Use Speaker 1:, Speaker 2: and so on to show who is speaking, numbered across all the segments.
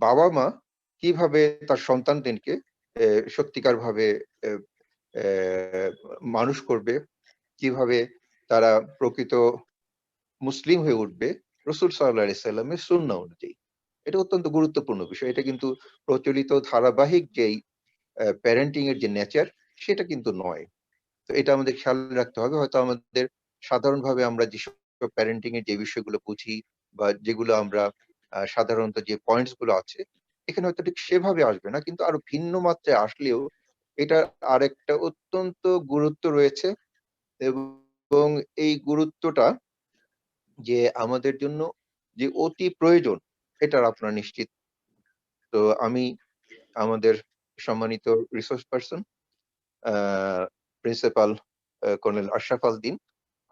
Speaker 1: বাবা-মা কিভাবে তার সন্তানদেরকে সত্যিকারভাবে এ এ মানুষ করবে, কিভাবে তারা প্রকৃত মুসলিম হয়ে উঠবে রাসূল সাল্লাল্লাহু আলাইহি সাল্লামের সুন্নাহ অনুযায়ী। এটা অত্যন্ত গুরুত্বপূর্ণ বিষয়। এটা কিন্তু প্রচলিত ধারাবাহিক যেই প্যারেন্টিং এর যে নেচার সেটা কিন্তু নয়। তো এটা আমাদের খেয়াল রাখতে হবে। হয়তো আমাদের সাধারণভাবে আমরা যেসব প্যারেন্টিং এর যে বিষয়গুলো বুঝি বা যেগুলো আমরা সাধারণত যে পয়েন্টস গুলো আছে, এখানে হয়তো ঠিক সেভাবে আসবে না। কিন্তু আরো ভিন্ন মাত্রায় আসলেও এটার আরেকটা অত্যন্ত গুরুত্ব রয়েছে এবং এই গুরুত্বটা যে আমাদের জন্য যে অতি প্রয়োজন, এটার আপনারা নিশ্চিত। তো আমি আমাদের সম্মানিত রিসোর্স পারসন আ প্রিন্সিপাল কর্নেল আশরাফ আল দ্বীন,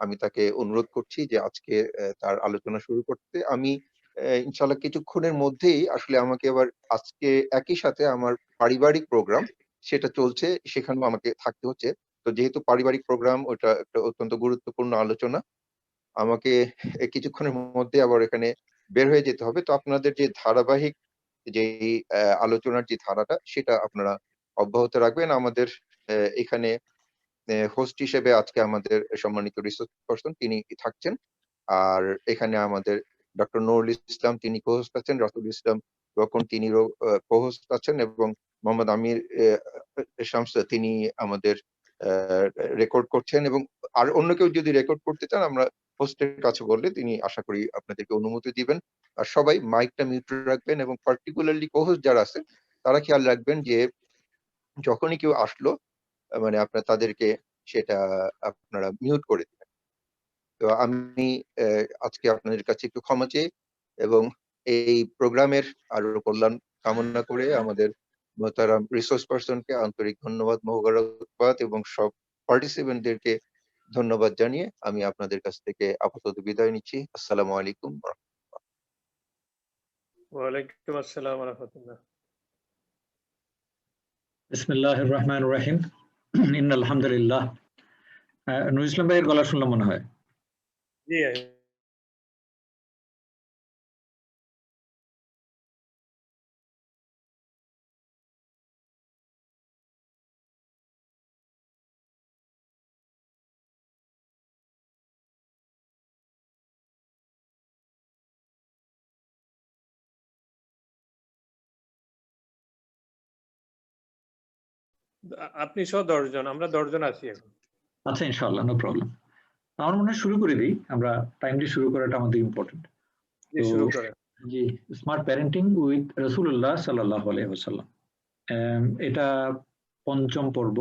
Speaker 1: আমি তাকে অনুরোধ করছি যে আজকে তার আলোচনা শুরু করতে। আমি ইনশাআল্লাহ কিছুক্ষণের মধ্যেই আসলে আমাকে আবার আজকে একই সাথে আমার পারিবারিক প্রোগ্রাম সেটা চলছে, সেখানেও আমাকে থাকতে হচ্ছে। তো যেহেতু পারিবারিক প্রোগ্রাম ওটা একটা অত্যন্ত গুরুত্বপূর্ণ আলোচনা। আমাকে কিছুক্ষণের মধ্যে আবার এখানে বের হয়ে যেতে হবে। তো আপনাদের যে ধারাবাহিক যেই আলোচনার যে ধারাটা সেটা আপনারা অব্যাহত রাখবেন। আমাদের এখানে হোস্ট হিসেবে আজকে আমাদের সম্মানিত রিসোর্স পারসন তিনি থাকছেন। আর এখানে আমাদের ডক্টর নুরুল ইসলাম তিনি কো-হোস্ট আছেন, রাসূল ইসলাম রোকন তিনিও কো-হোস্ট আছেন এবং মোহাম্মদ আমির শামস তিনি আমাদের আ রেকর্ড করছেন এবং আর অন্য কেউ যদি রেকর্ড করতে চান আমরা হোস্টের কাছে বললে তিনি আশা করি আপনাদেরকে অনুমতি দিবেন। আর সবাই মাইকটা মিউট রাখবেন এবং পার্টিকুলারলি কো-হোস্ট যারা আছেন তারা খেয়াল রাখবেন যে যখনই কেউ আসলো মানে আপনারা তাদেরকে সেটা আপনারা মিউট করে দিবেন। তো আমি আজকে আপনাদের কাছে একটু ক্ষমা চেয়ে এবং এই প্রোগ্রামের আরো কল্যাণ কামনা করে আমাদের মোহতারাম রিসোর্স পারসন কে আন্তরিক ধন্যবাদ, মোবারকবাদ এবং সব পার্টিসিপেন্ট দেরকে ধন্যবাদ জানিয়ে আমি আপনাদের কাছ থেকে আপাতত বিদায় নিচ্ছি। আসসালামু আলাইকুম।
Speaker 2: ওয়ালাইকুম আসসালাম ওয়া রাহমাতুল্লাহ।
Speaker 3: বিসমিল্লাহির রহমানির রহিম। ইন্নাল হামদুলিল্লাহ। নুরুল ইসলাম ভাইয়ের গলা শুনলাম মনে হয়।
Speaker 2: জি আপনি সহ 10 জন, আমরা 10 জন আছি এখন।
Speaker 3: আচ্ছা ইনশাআল্লাহ, নো প্রবলেম। আমার মনে হয় শুরু করে দিই, আমরা টাইমলি শুরু করাটা আমাদের ইম্পর্টেন্ট।
Speaker 2: জি শুরু করেন।
Speaker 3: জি, স্মার্ট প্যারেন্টিং উইথ রাসূলুল্লাহ সাল্লাল্লাহু আলাইহি ওয়াসাল্লাম। এটা পঞ্চম পর্ব।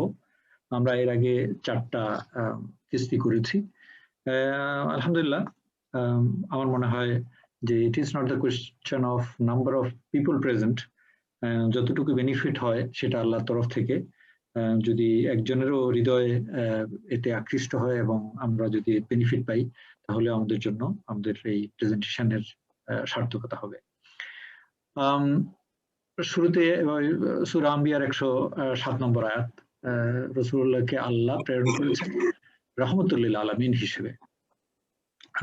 Speaker 3: আমরা এর আগে 4টা কিস্তি করেছি। আলহামদুলিল্লাহ, আমার মনে হয় যে it is not the question of number of people present. যতটুকু বেনিফিট হয় সেটা আল্লাহর তরফ থেকে। যদি একজনেরও হৃদয়ে এতে আকৃষ্ট হয় এবং আমরা যদি বেনিফিট পাই তাহলে আমাদের জন্য আমাদের এই প্রেজেন্টেশনের সার্থকতা হবে। শুরুতে সূরা আম্বিয়ার 107 নম্বর আয়াত, রাসূলুল্লাহকে আল্লাহ প্রেরণ করেছেন রাহমাতুল লিল আলামিন হিসেবে।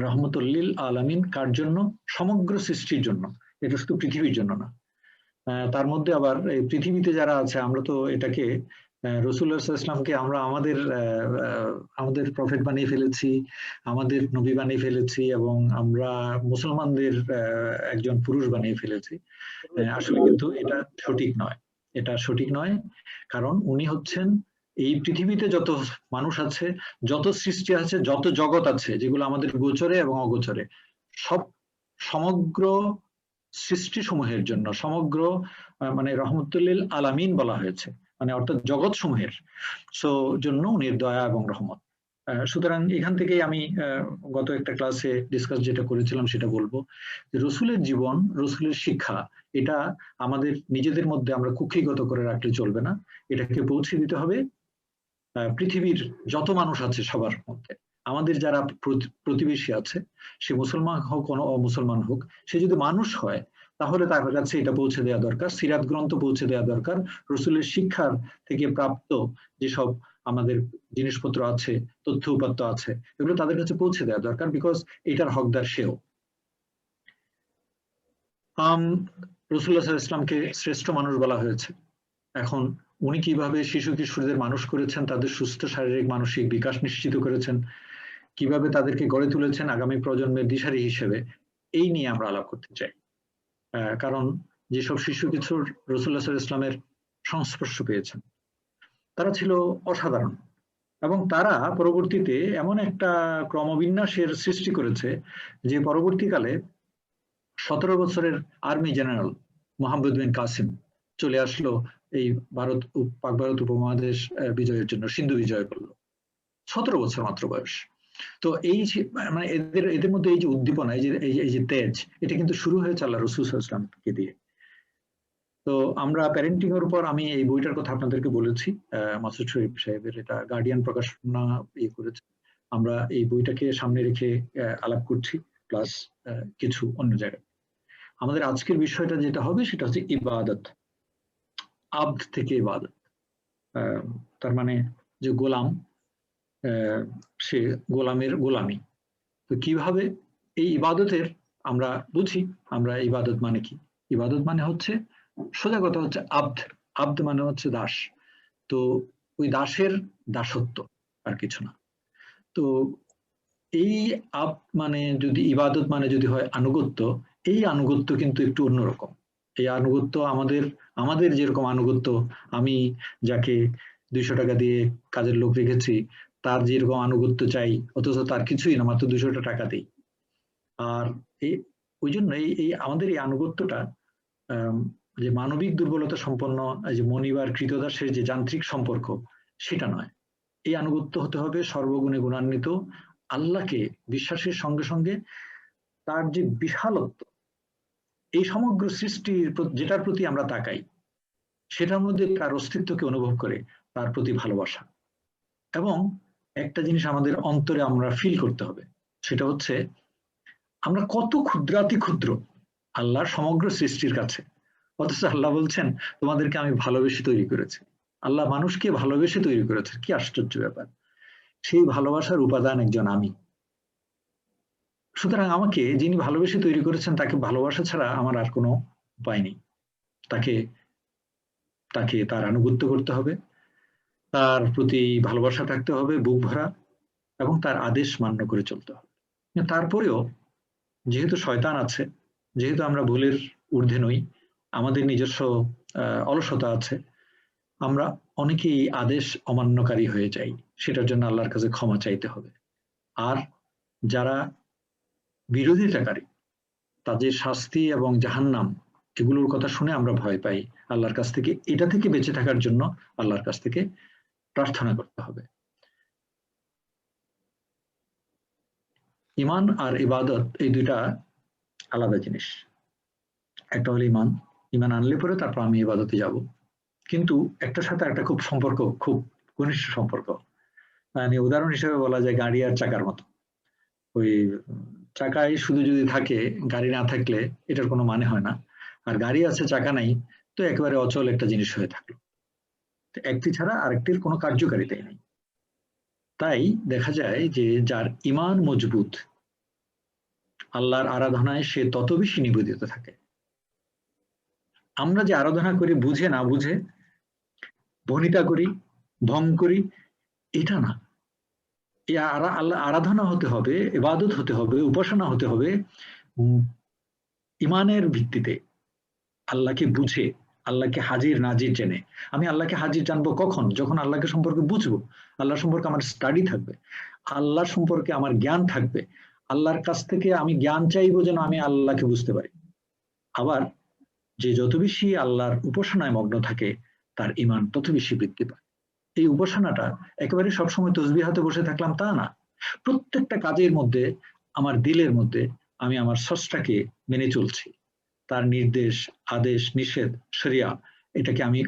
Speaker 3: রাহমাতুল লিল আলামিন কার জন্য? সমগ্র সৃষ্টির জন্য, এটা শুধু পৃথিবীর জন্য না। তার মধ্যে আবার এই পৃথিবীতে যারা আছে আমরা তো এটাকে রাসূলুল্লাহ সাল্লাল্লাহু আলাইহি ওয়াসাল্লামকে আমরা আমাদের প্রফেট বানিয়ে ফেলেছি, আমাদের নবী বানিয়ে ফেলেছি এবং আমরা মুসলমানদের একজন পুরুষ বানিয়ে ফেলেছি। আসলে কিন্তু এটা সঠিক নয়। এটা সঠিক নয়, কারণ উনি হচ্ছেন এই পৃথিবীতে যত মানুষ আছে, যত সৃষ্টি আছে, যত জগৎ আছে, যেগুলো আমাদের গোচরে এবং অগোচরে, সব সমগ্র সৃষ্টি সমূহের জন্য, সমগ্র মানে রহমতুল লিল আলামিন বলা হয়েছে, মানে অর্থাৎ জগৎ সমূহের জন্য উনি দয়া এবং রহমত। সুতরাং এখান থেকেই আমি গত একটা ক্লাসে ডিসকাস যেটা করেছিলাম সেটা বলবো যে রসুলের জীবন, রসুলের শিক্ষা, এটা আমাদের নিজেদের মধ্যে আমরা কুক্ষিগত করে রাখলে চলবে না, এটাকে পৌঁছে দিতে হবে পৃথিবীর যত মানুষ আছে সবার মধ্যে। আমাদের যারা প্রতিবেশী আছে, সে মুসলমান হোক অমুসলমান হোক, সে যদি মানুষ হয় তাহলে তার কাছে এটা পৌঁছে দেওয়া দরকার, সিরাত গ্রন্থ পৌঁছে দেওয়া দরকার, রসুলের শিক্ষার থেকে প্রাপ্ত যেসব আমাদের জিনিসপত্র আছে, তথ্য উপাত্ত আছে, এগুলো তাদের কাছে পৌঁছে দেওয়া দরকার, বিকজ এটার হকদার সেও। রাসূলুল্লাহ সাল্লাল্লাহু আলাইহি ওয়াসাল্লামকে শ্রেষ্ঠ মানুষ বলা হয়েছে। এখন উনি কিভাবে শিশু কিশোরদের মানুষ করেছেন, তাদের সুস্থ শারীরিক মানসিক বিকাশ নিশ্চিত করেছেন, কিভাবে তাদেরকে গড়ে তুলেছেন আগামী প্রজন্মের দিশারি হিসেবে, এই নিয়ে আমরা আলাপ করতে চাই। কারণ যেসব শিশু কিশোর রাসূলুল্লাহ সাল্লাল্লাহু আলাইহি ওয়াসাল্লামের সংস্পর্শ পেয়েছেন তারা ছিল অসাধারণ, এবং তারা পরবর্তীতে এমন একটা ক্রমবিন্যাসের সৃষ্টি করেছে যে পরবর্তীকালে 17 বছরের আর্মি জেনারেল মোহাম্মদ বিন কাসিম চলে আসলো এই পাক ভারত উপমহাদেশ বিজয়ের জন্য, সিন্ধু বিজয় করলো। 17 বছর মাত্র বয়স। তো এই মানে এদের মধ্যে এই যে উদ্দীপনা, এই যে তেজ, এটা কিন্তু শুরু হয়েছে আল্লাহ রাসূল সাল্লাল্লাহু আলাইহি ওয়াসাল্লামকে দিয়ে। তো আমরা প্যারেন্টিং এর উপর আমি এই বইটার কথা আপনাদেরকে বলেছি, মাসুদ শরীফ সাহেবের, এটা গার্ডিয়ান প্রকাশনা করেছে। আমরা এই বইটাকে সামনে রেখে আলাপ করছি, প্লাস কিছু অন্য জায়গায়। আমাদের আজকের বিষয়টা যেটা হবে সেটা হচ্ছে ইবাদত, আব্দ থেকে ইবাদত। তার মানে যে গোলাম, সে গোলামের গোলামি। তো কিভাবে এই ইবাদতের আমরা বুঝি, আমরা ইবাদত মানে কি? ইবাদত মানে হচ্ছে, সোজা কথা হচ্ছে আব্দ। আব্দ মানে হচ্ছে দাস। তো ওই দাসের দাসত্ব, আর কিছু না। তো এই মানে যদি ইবাদত মানে যদি হয় আনুগত্য, এই আনুগত্য কিন্তু একটু অন্যরকম। এই আনুগত্য আমাদের যেরকম আনুগত্য, আমি যাকে 200 টাকা দিয়ে কাজের লোক রেখেছি তার যেরকম আনুগত্য চাই, অথচ তার কিছুই না, মাত্র 200 টাকা দিই। আর ওই জন্য এই আমাদের এই আনুগত্যটা যে মানবিক দুর্বলতা সম্পন্ন, যে মনিবার কৃতদাসের যে যান্ত্রিক সম্পর্ক, সেটা নয়। এই আনুগত্য হতে হবে সর্বগুণে গুণান্বিত আল্লাহকে বিশ্বাসের সঙ্গে সঙ্গে তার যে বিশালত্ব, এই সমগ্র সৃষ্টির যেটার প্রতি আমরা তাকাই, সেটার মধ্যে তার অস্তিত্বকে অনুভব করে তার প্রতি ভালোবাসা। এবং একটা জিনিস আমাদের অন্তরে আমরা ফিল করতে হবে, সেটা হচ্ছে আমরা কত ক্ষুদ্রাতি ক্ষুদ্র আল্লাহর সমগ্র সৃষ্টির কাছে, অথচ আল্লাহ বলছেন তোমাদেরকে আমি ভালোবেসে তৈরি করেছি। আল্লাহ মানুষকে ভালোবেসে তৈরি করেছে, কি আশ্চর্য ব্যাপার! সেই ভালোবাসার উপাদান একজন আমি। সুতরাং আমাকে যিনি ভালোবেসে তৈরি করেছেন তাকে ভালোবাসা ছাড়া আমার আর কোনো উপায় নেই। তাকে তার আনুগত্য করতে হবে, তার প্রতি ভালোবাসা থাকতে হবে বুক ভরা, এবং তার আদেশ মান্য করে চলতে হবে। তারপরেও যেহেতু শয়তান আছে, যেহেতু আমরা ভুলের ঊর্ধ্বে নই, আমাদের নিজস্ব অলসতা আছে, আমরা অনেকেই আদেশ অমান্যকারী হয়ে যাই। সেটার জন্য আল্লাহর কাছে ক্ষমা চাইতে হবে। আর যারা বিরোধিতাকারী, তাদের শাস্তি এবং জাহান্নাম, এগুলোর কথা শুনে আমরা ভয় পাই। আল্লাহর কাছ থেকে এটা থেকে বেঁচে থাকার জন্য আল্লাহর কাছ থেকে প্রার্থনা করতে হবে। ঈমান আর ইবাদত এই দুইটা আলাদা জিনিস। একটা হলো ঈমান, ঈমান আনলে পরে তারপর আমি ইবাদতে যাব। কিন্তু একটার সাথে একটা খুব সম্পর্ক, খুব ঘনিষ্ঠ সম্পর্ক। মানে উদাহরণ হিসেবে বলা যায় গাড়ি আর চাকার মতো। ওই চাকায় শুধু যদি থাকে, গাড়ি না থাকলে এটার কোনো মানে হয় না। আর গাড়ি আছে চাকা নাই, তো একেবারে অচল একটা জিনিস হয়ে থাকলো। একটি ছাড়া আরেকটির কোনো কার্যকারিতাই নেই। তাই দেখা যায় যে যার ঈমান মজবুত, আল্লাহর আরাধনায় সে তত বেশি নিবেদিত থাকে। আমরা যে আরাধনা করি বুঝে না বুঝে, ভনিতা করি, ঢং করি, এটা না। এই আল্লাহ আরাধনা হতে হবে, ইবাদত হতে হবে, উপাসনা হতে হবে ঈমানের ভিত্তিতে, আল্লাহকে বুঝে, আল্লাহকে হাজির নাজির জেনে। আমি আল্লাহকে হাজির জানবো কখন? যখন আল্লাহকে সম্পর্কে বুঝবো, আল্লাহ সম্পর্কে আমার স্টাডি থাকবে, আল্লাহ সম্পর্কে আমার জ্ঞান থাকবে। আল্লাহর কাছ থেকে আমি জ্ঞান চাইবো যেন আমি আল্লাহকে বুঝতে পারি। আবার যে যত বেশি আল্লাহর উপাসনায় মগ্ন থাকে, তার ঈমান তত বেশি বৃদ্ধি পায়। এই উপাসনাটা একেবারে সবসময় তসবিহ হাতে বসে থাকলাম তা না। প্রত্যেকটা কাজের মধ্যে, আমার দিলের মধ্যে আমি আমার স্রষ্টাকে মেনে চলছি, তার নির্দেশ, আদেশ, নিষেধ, শরিয়া, এটাকে আমি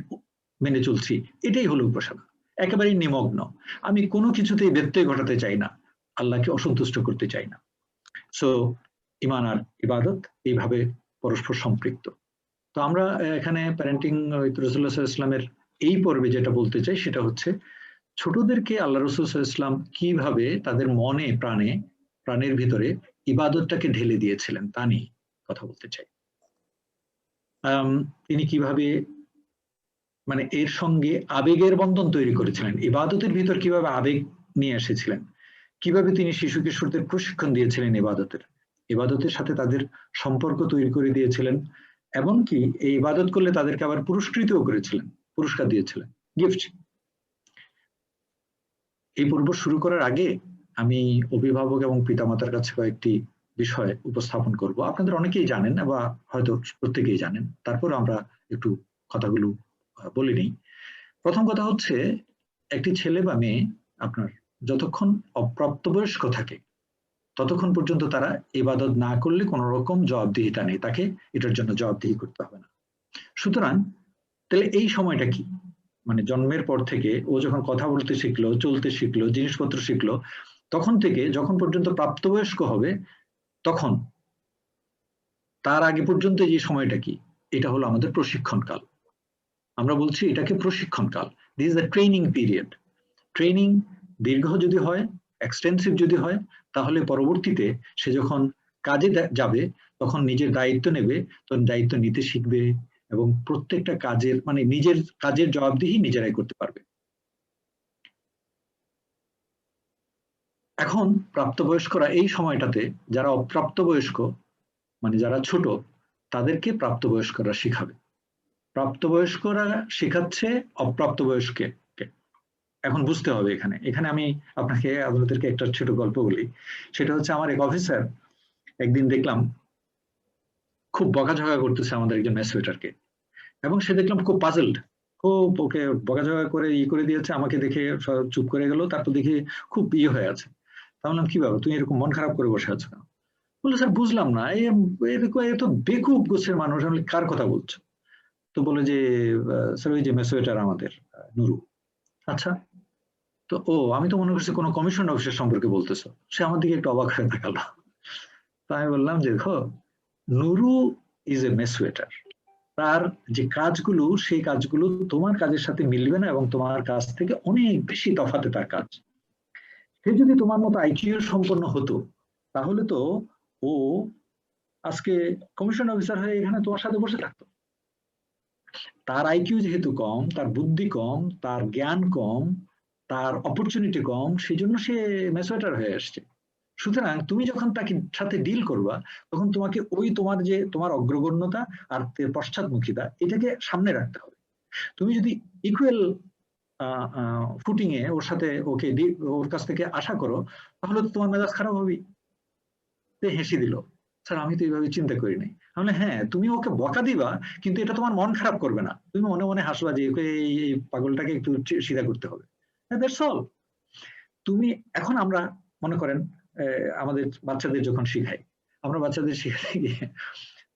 Speaker 3: মেনে চলছি। এটাই হলো উপাসনা। একেবারেই নিমগ্ন, আমি কোনো কিছুতেই ব্যত্যয় ঘটাতে চাই না, আল্লাহকে অসন্তুষ্ট করতে চাই না। সো ঈমান আর ইবাদত এইভাবে পরস্পর সম্পৃক্ত। তো আমরা এখানে প্যারেন্টিং রাসূলুল্লাহ সাল্লাল্লাহু আলাইহি ওয়াসাল্লামের এই পর্বে যেটা বলতে চাই সেটা হচ্ছে ছোটদেরকে আল্লাহ রাসূল সাল্লাল্লাহু আলাইহি ওয়াসাল্লাম কিভাবে তাদের মনে প্রাণের ভিতরে ইবাদতটাকে ঢেলে দিয়েছিলেন তা নিয়ে কথা বলতে চাই। তিনি কিভাবে মানে এর সঙ্গে আবেগের বন্ধন তৈরি করেছিলেন, ইবাদতের ভিতর কিভাবে আবেগ নিয়ে এসেছিলেন, কিভাবে তিনি শিশু কিশোরদের প্রশিক্ষণ দিয়েছিলেন ইবাদতের সাথে তাদের সম্পর্ক তৈরি করে দিয়েছিলেন, এমনকি এই ইবাদত করলে তাদেরকে আবার পুরস্কৃতও করেছিলেন, পুরস্কার দিয়েছিলেন, গিফট। এই পর্ব শুরু করার আগে আমি অভিভাবক এবং পিতামাতার কাছে কয়েকটি বিষয় উপস্থাপন করব। আপনাদের অনেকেই জানেন বা হয়তো প্রত্যেকেই জানেন, তারপর আমরা একটু কথাগুলো বলে নিই। প্রথম কথা হচ্ছে, একটি ছেলে বা মেয়ে আপনার যতক্ষণ অপ্রাপ্তবয়স্ক থাকে ততক্ষণ পর্যন্ত তারা ইবাদত না করলে কোনো রকম জবাবদিহিতা নেই, তাকে এটার জন্য জবাবদিহি করতে হবে না। সুতরাং তাহলে এই সময়টা কি, মানে জন্মের পর থেকে ও যখন কথা বলতে শিখলো, চলতে শিখলো, জিনিসপত্র শিখলো, তখন থেকে যখন পর্যন্ত প্রাপ্তবয়স্ক হবে তখন তার আগে পর্যন্ত যে সময়টা কি, এটা হলো আমাদের প্রশিক্ষণ কাল। আমরা বলছি এটাকে প্রশিক্ষণ কাল। This is the training period. Training দীর্ঘ যদি হয়, এক্সটেন্সিভ যদি হয়, তাহলে পরবর্তীতে সে যখন কাজে যাবে তখন নিজের দায়িত্ব নেবে, তখন দায়িত্ব নিতে শিখবে এবং প্রত্যেকটা কাজের মানে নিজের কাজের জবাবদিহি নিজেরাই করতে পারবে। এখন প্রাপ্তবয়স্করা এই সময়টাতে, যারা অপ্রাপ্তবয়স্ক মানে যারা ছোট, তাদেরকে প্রাপ্তবয়স্করা শিখাবে। প্রাপ্তবয়স্করা শেখাচ্ছে অপ্রাপ্তবয়স্ককে। এখন বুঝতে হবে এখানে আমি আপনাদেরকে একটা ছোট গল্প বলি। সেটা হচ্ছে, আমার এক অফিসার একদিন দেখলাম খুব বকাঝকা করতেছে আমাদের একজন মেসওয়েটারকে, এবং সে দেখলাম খুব পাজলড, খুব ওকে বকাঝকা করে করে দিয়েছে, আমাকে দেখে চুপ করে গেল, তারপর দেখে খুব হয়ে আছে। তা বললাম, কি ব্যাপার, তুমি এরকম মন খারাপ করে বসে আছো কেন? বললো, স্যার বুঝলাম না, এত বেকুব গোছের মানুষ, আমি কার কথা বলছো? তো বলে যে, স্যার ওই যে মেসওয়েটার আমাদের নুরু। আচ্ছা, তো আমি তো মনে করছি কোনো কমিশন অফিসার সম্পর্কে বলতেছো। সে আমার দিকে একটু অবাক হয়ে দেখালো। তো আমি বললাম যে, দেখো, নুরু ইজ এ মেসওয়েটার, তার যে কাজগুলো, সেই কাজগুলো তোমার কাজের সাথে মিলবে না এবং তোমার কাজ থেকে অনেক বেশি তফাতে তার কাজ। সে যদি তোমার মতো আইকিউ সম্পন্ন হতো তাহলে তো ও আজকে কমিশন অফিসার হয়ে এখানে তোমার সাথে বসে থাকতো। তার আইকিউ যেহেতু কম, তার বুদ্ধি কম, তার জ্ঞান কম, তার অপরচুনিটি কম, সেই জন্য সে মেসওয়েটার হয়ে আসছে। সুতরাং তুমি যখন তাকে সাথে ডিল করবা, তখন তোমাকে তোমার অগ্রগণ্যতা আর পশ্চাৎমুখিতা, এটাকে সামনে রাখতে হবে। তুমি যদি ইকুয়াল ফুটিং এ ওর কাছ থেকে আশা করো, তাহলে তো তোমার মেজাজ খারাপ হবেই। হেসে দিল, স্যার আমি তো এইভাবে চিন্তা করি নাই। তাহলে হ্যাঁ, তুমি ওকে বকা দিবা, কিন্তু এটা তোমার মন খারাপ করবে না, তুমি মনে মনে হাসবা যে এই পাগলটাকে একটু সিধা করতে হবে। That's all. তুমি এখন আমরা মনে করেন আমাদের বাচ্চাদের যখন শিখাই, আমরা বাচ্চাদের শিখাতে গিয়ে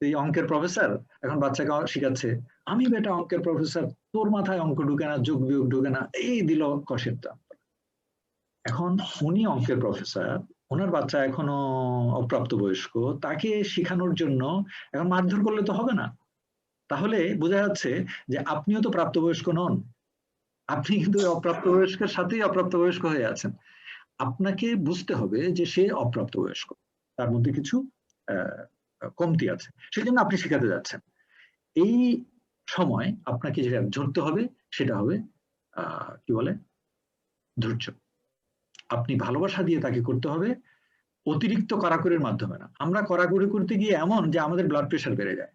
Speaker 3: এই অঙ্কের প্রফেসর এখন বাচ্চাকে শিখাচ্ছে, আমি বেটা অঙ্কের প্রফেসর, তোর মাথায় অঙ্ক ঢুকে না, যোগ বিয়োগ ঢুকে না, এই দিল কষেরটা। এখন উনি অঙ্কের প্রফেসর, ওনার বাচ্চা এখনো অপ্রাপ্তবয়স্ক, তাকে শেখানোর জন্য এখন মারধর করলে তো হবে না। তাহলে বোঝা যাচ্ছে যে আপনিও তো প্রাপ্তবয়স্ক নন, আপনি কিন্তু অপ্রাপ্তবয়স্কের সাথেই অপ্রাপ্তবয়স্ক হয়ে আছেন। আপনাকে বুঝতে হবে যে সে অপ্রাপ্তবয়স্ক, তার মধ্যে কিছু কমতি আছে, সেজন্য আপনি শেখাতে যাচ্ছেন। এই সময় আপনাকে যেটা ধরতে হবে সেটা হবে কি বলে, ধৈর্য। আপনি ভালোবাসা দিয়ে তাকে করতে হবে, অতিরিক্ত কড়াকড়ির মাধ্যমে না। আমরা কড়াকড়ি করতে গিয়ে এমন যে আমাদের ব্লাড প্রেশার বেড়ে যায়,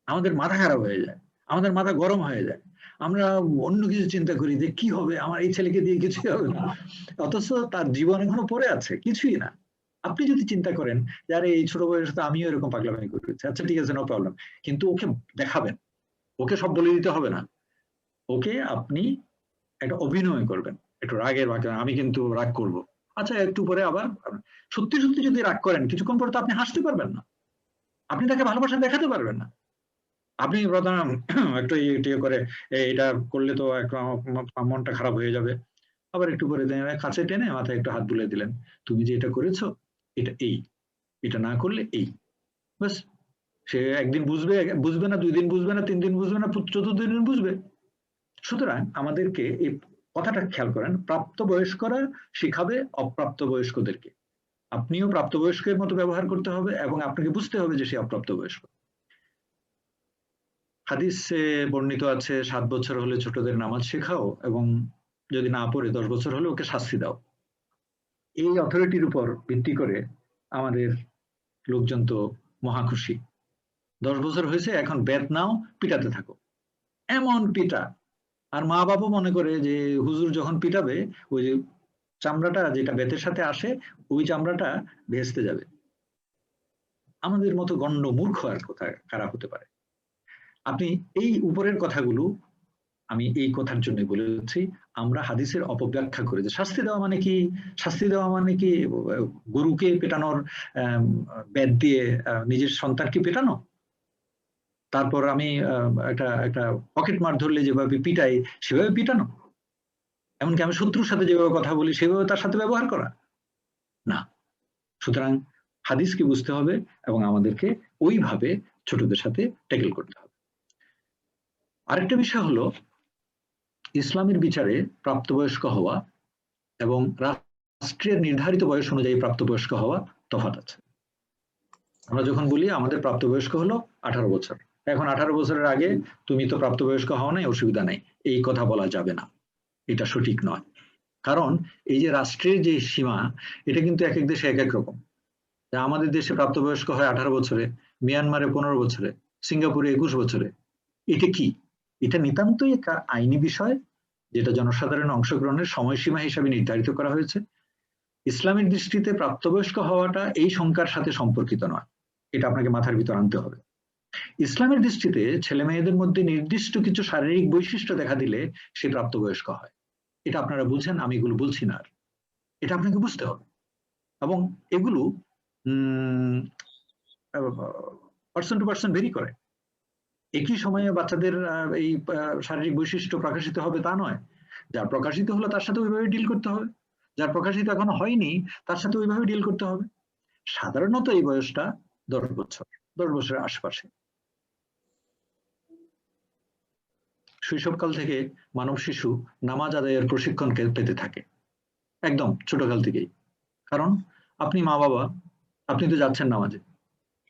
Speaker 3: আমাদের মাথা খারাপ হয়ে যায়, আমাদের মাথা গরম হয়ে যায়, আমরা অন্য কিছু চিন্তা করি যে কি হবে, আমার এই ছেলেকে দিয়ে কিছুই হবে না, অথচ তার জীবন এখনো পড়ে আছে, কিছুই না। আপনি যদি চিন্তা করেন যে আরে এই ছোট বয়সে আমিও এরকম পাগলামি করেছি, আচ্ছা ঠিক আছে, নো প্রবলেম, কিন্তু ওকে দেখাবেন, ওকে সব বলে দিতে হবে না। ওকে আপনি একটা অভিনয় করবেন, একটু রাগের বাকি, আমি কিন্তু রাগ করব, আচ্ছা একটু পরে আবার সত্যি সত্যি যদি রাগ করেন, কিছুক্ষণ পরে তো আপনি হাসতে পারবেন না, আপনি তাকে ভালোবাসা দেখাতে পারবেন না। আপনি প্রথম একটু ইয়ে করে এটা করলে তো একটু মনটা খারাপ হয়ে যাবে, আবার একটু পরে কাছে টেনে মাথায় একটু হাত বুলিয়ে দিলেন, তুমি যে এটা করেছো এটা এটা না করলে এই, বাস। সে একদিন বুঝবে না, 2 দিন বুঝবে না, 3 দিন বুঝবে না, 4th দিন বুঝবে। সুতরাং আমাদেরকে এই কথাটা খেয়াল করেন, প্রাপ্তবয়স্করা শিখাবে অপ্রাপ্তবয়স্কদেরকে। আপনিও প্রাপ্তবয়স্কের মতো ব্যবহার করতে হবে এবং আপনাকে বুঝতে হবে যে সে অপ্রাপ্তবয়স্ক। হাদিসে বর্ণিত আছে 7 বছর হলে ছোটদের নামাজ শেখাও এবং যদি না পড়ে 10 বছর হলে ওকে শাস্তি দাও। এই অথরিটির উপর ভিত্তি করে আমাদের লোকজন তো মহা খুশি, 10 বছর হয়েছে এখন বেত নাও, পিটাতে থাকো, এমন পিটা। আর মা বাবা মনে করে যে হুজুর যখন পিটাবে ওই যে চামড়াটা যেটা বেতের সাথে আসে ওই চামড়াটা ভেস্তে যাবে। আমাদের মতো গণ্ড মূর্খ আর কোথায় কারা হতে পারে? আপনি এই উপরের কথাগুলো আমি এই কথার জন্য বলেছি, আমরা হাদিসের অপব্যাখ্যা করে যে শাস্তি দেওয়া মানে কি, শাস্তি দেওয়া মানে কি গরুকে পেটানোর বেত দিয়ে নিজের সন্তানকে পেটানো, তারপর আমি একটা একটা পকেট মার ধরলে যেভাবে পিটাই সেভাবে পিটানো, এমনকি আমি শত্রুর সাথে যেভাবে কথা বলি সেভাবে তার সাথে ব্যবহার করা না। সুতরাং হাদিসকে বুঝতে হবে এবং আমাদেরকে ওইভাবে ছোটদের সাথে ট্যাকেল করতে হবে। আরেকটা বিষয় হলো ইসলামের বিচারে প্রাপ্তবয়স্ক হওয়া এবং রাষ্ট্রের নির্ধারিত বয়স অনুযায়ী প্রাপ্তবয়স্ক হওয়া তফাৎ আছে। আমরা যখন বলি আমাদের প্রাপ্তবয়স্ক হলো 18 বছর, এখন 18 বছরের আগে তুমি তো প্রাপ্তবয়স্ক হও নাই, অসুবিধা নাই, এই কথা বলা যাবে না, এটা সঠিক নয়। কারণ এই যে রাষ্ট্রের যে সীমা এটা কিন্তু এক এক দেশে এক এক রকম। আমাদের দেশে প্রাপ্তবয়স্ক হয় 18 বছরে, মিয়ানমারে 15 বছরে, সিঙ্গাপুরে 21 বছরে। এটা কি? এটা নিতান্তই একটা আইনি বিষয় যেটা জনসাধারণের অংশগ্রহণের সময়সীমা হিসাবে নির্ধারিত করা হয়েছে। ইসলামের দৃষ্টিতে প্রাপ্তবয়স্ক হওয়াটা এই সংখ্যার সাথে সম্পর্কিত নয়, এটা আপনাকে মাথার ভিতর আনতে হবে। ইসলামের দৃষ্টিতে ছেলে মেয়েদের মধ্যে নির্দিষ্ট কিছু শারীরিক বৈশিষ্ট্য দেখা দিলে সে প্রাপ্তবয়স্ক হয়। এটা আপনারা বুঝেন, আমি এগুলো বলছি না, আর এটা আপনাকে বুঝতে হবে। এবং এগুলো পার্সন টু পার্সন ভেরি করে। একই সময়ে বাচ্চাদের এই শারীরিক বৈশিষ্ট্য প্রকাশিত হবে তা নয়। যার প্রকাশিত হলো তার সাথে ওইভাবে ডিল করতে হবে, যার প্রকাশিত এখনো হয়নি তার সাথে ওইভাবে ডিল করতে হবে। সাধারণত এই বয়সটা 10 বছর, 10 বছরের আশপাশে। শৈশবকাল থেকে মানব শিশু নামাজ আদায়ের প্রশিক্ষণ পেতে থাকে, একদম ছোটকাল থেকেই। কারণ আপনি মা বাবা, আপনি তো যাচ্ছেন নামাজে,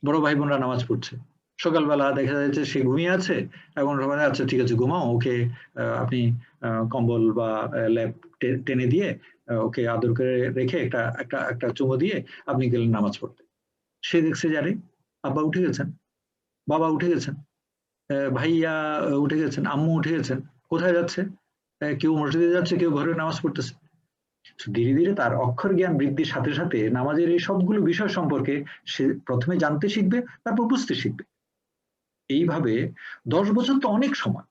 Speaker 3: বড় ভাই বোনরা নামাজ পড়ছে, সকালবেলা দেখা যাচ্ছে সে ঘুমিয়ে আছে, এবং আচ্ছা ঠিক আছে ঘুমাও, ওকে আপনি কম্বল বা ল্যাপ টেনে দিয়ে ওকে আদর করে রেখে একটা একটা একটা চুমো দিয়ে আপনি গেলেন নামাজ পড়তে। সে দেখছে যে আরে আব্বা উঠে গেছেন, বাবা উঠে গেছেন, ভাইয়া উঠে গেছেন, আম্মু উঠে গেছেন, কোথায় যাচ্ছে? কেউ মসজিদে যাচ্ছে, কেউ ঘরে নামাজ পড়তেছে। ধীরে ধীরে তার অক্ষর জ্ঞান বৃদ্ধির সাথে সাথে নামাজের এই সবগুলো বিষয় সম্পর্কে সে প্রথমে জানতে শিখবে, তারপর বুঝতে শিখবে। এইভাবে 10 বছর তো অনেক সময়,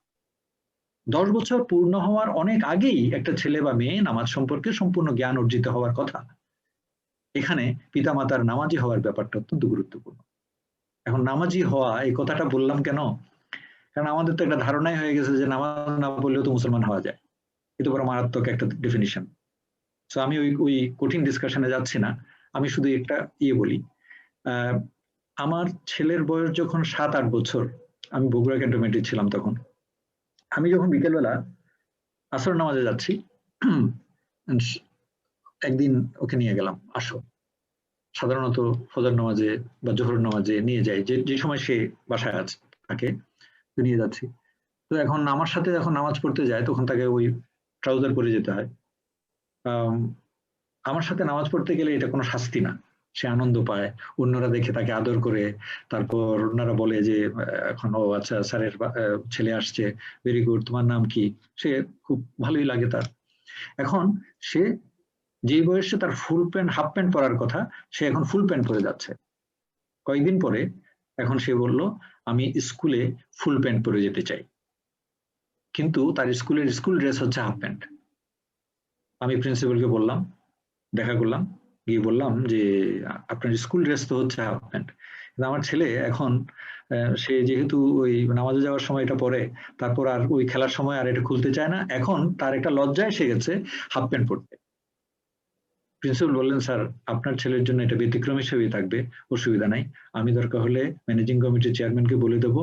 Speaker 3: 10 বছর পূর্ণ হওয়ার অনেক আগেই একটা ছেলে বা মেয়ে নামাজ সম্পর্কে সম্পূর্ণ জ্ঞান অর্জিত হওয়ার কথা। এখানে পিতামাতার নামাজি হওয়ার ব্যাপারটা অত্যন্ত গুরুত্বপূর্ণ। এখন নামাজি হওয়া এই কথাটা বললাম কেন? কারণ আমাদের তো একটা ধারণাই হয়ে গেছে যে নামাজ না পড়লেও তো মুসলমান হওয়া যায়। এটা বড় মারাত্মক একটা ডেফিনিশন। তো আমি ওই কঠিন ডিসকাশনে যাচ্ছি না, আমি শুধু একটা বলি। আমার ছেলের বয়স যখন 7-8 বছর, আমি বগুড়া ক্যান্টনমেন্টে ছিলাম তখন। আমি যখন বিকেলবেলা আসর নামাজে যাচ্ছি, একদিন ওকে নিয়ে গেলাম, আসো। সাধারণত ফজর নামাজে বা জোহর নামাজে নিয়ে যাই, যে সময় সে বাসায় আছে তাকে নিয়ে যাচ্ছি। তো এখন আমার সাথে যখন নামাজ পড়তে যায় তখন তাকে ওই ট্রাউজার পরে যেতে হয়। আমার সাথে নামাজ পড়তে গেলে এটা কোনো শাস্তি না, সে আনন্দ পায়, অন্যরা দেখে তাকে আদর করে, তারপর অন্যরা বলে যে এখন ও আচ্ছা স্যারের ছেলে আসছে, ভেরি গুড, তোমার নাম কি? সে খুব ভালোই লাগে তার। এখন সে যে বয়সে তার ফুল প্যান্ট হাফ প্যান্ট পরার কথা, সে এখন ফুল প্যান্ট পরে যাচ্ছে। কয়েকদিন পরে এখন সে বলল আমি স্কুলে ফুল প্যান্ট পরে যেতে চাই, কিন্তু তার স্কুল ড্রেস হচ্ছে হাফ প্যান্ট। আমি প্রিন্সিপালকে বললাম, দেখা করলাম, গিয়ে বললাম যে আপনার স্কুল ড্রেস তো হচ্ছে হাফ প্যান্ট, কিন্তু আমার ছেলে এখন সে যেহেতু ওই নামাজে যাওয়ার সময় এটা পরে, তারপর আর ওই খেলার সময় আর এটা খুলতে চায় না, এখন তার একটা লজ্জা এসে গেছে হাফ প্যান্ট পরতে। প্রিন্সিপাল বললেন, স্যার আপনার ছেলের জন্য এটা ব্যতিক্রম হিসেবেই থাকবে, অসুবিধা নাই, আমি দরকার হলে ম্যানেজিং কমিটির চেয়ারম্যানকে বলে দেবো,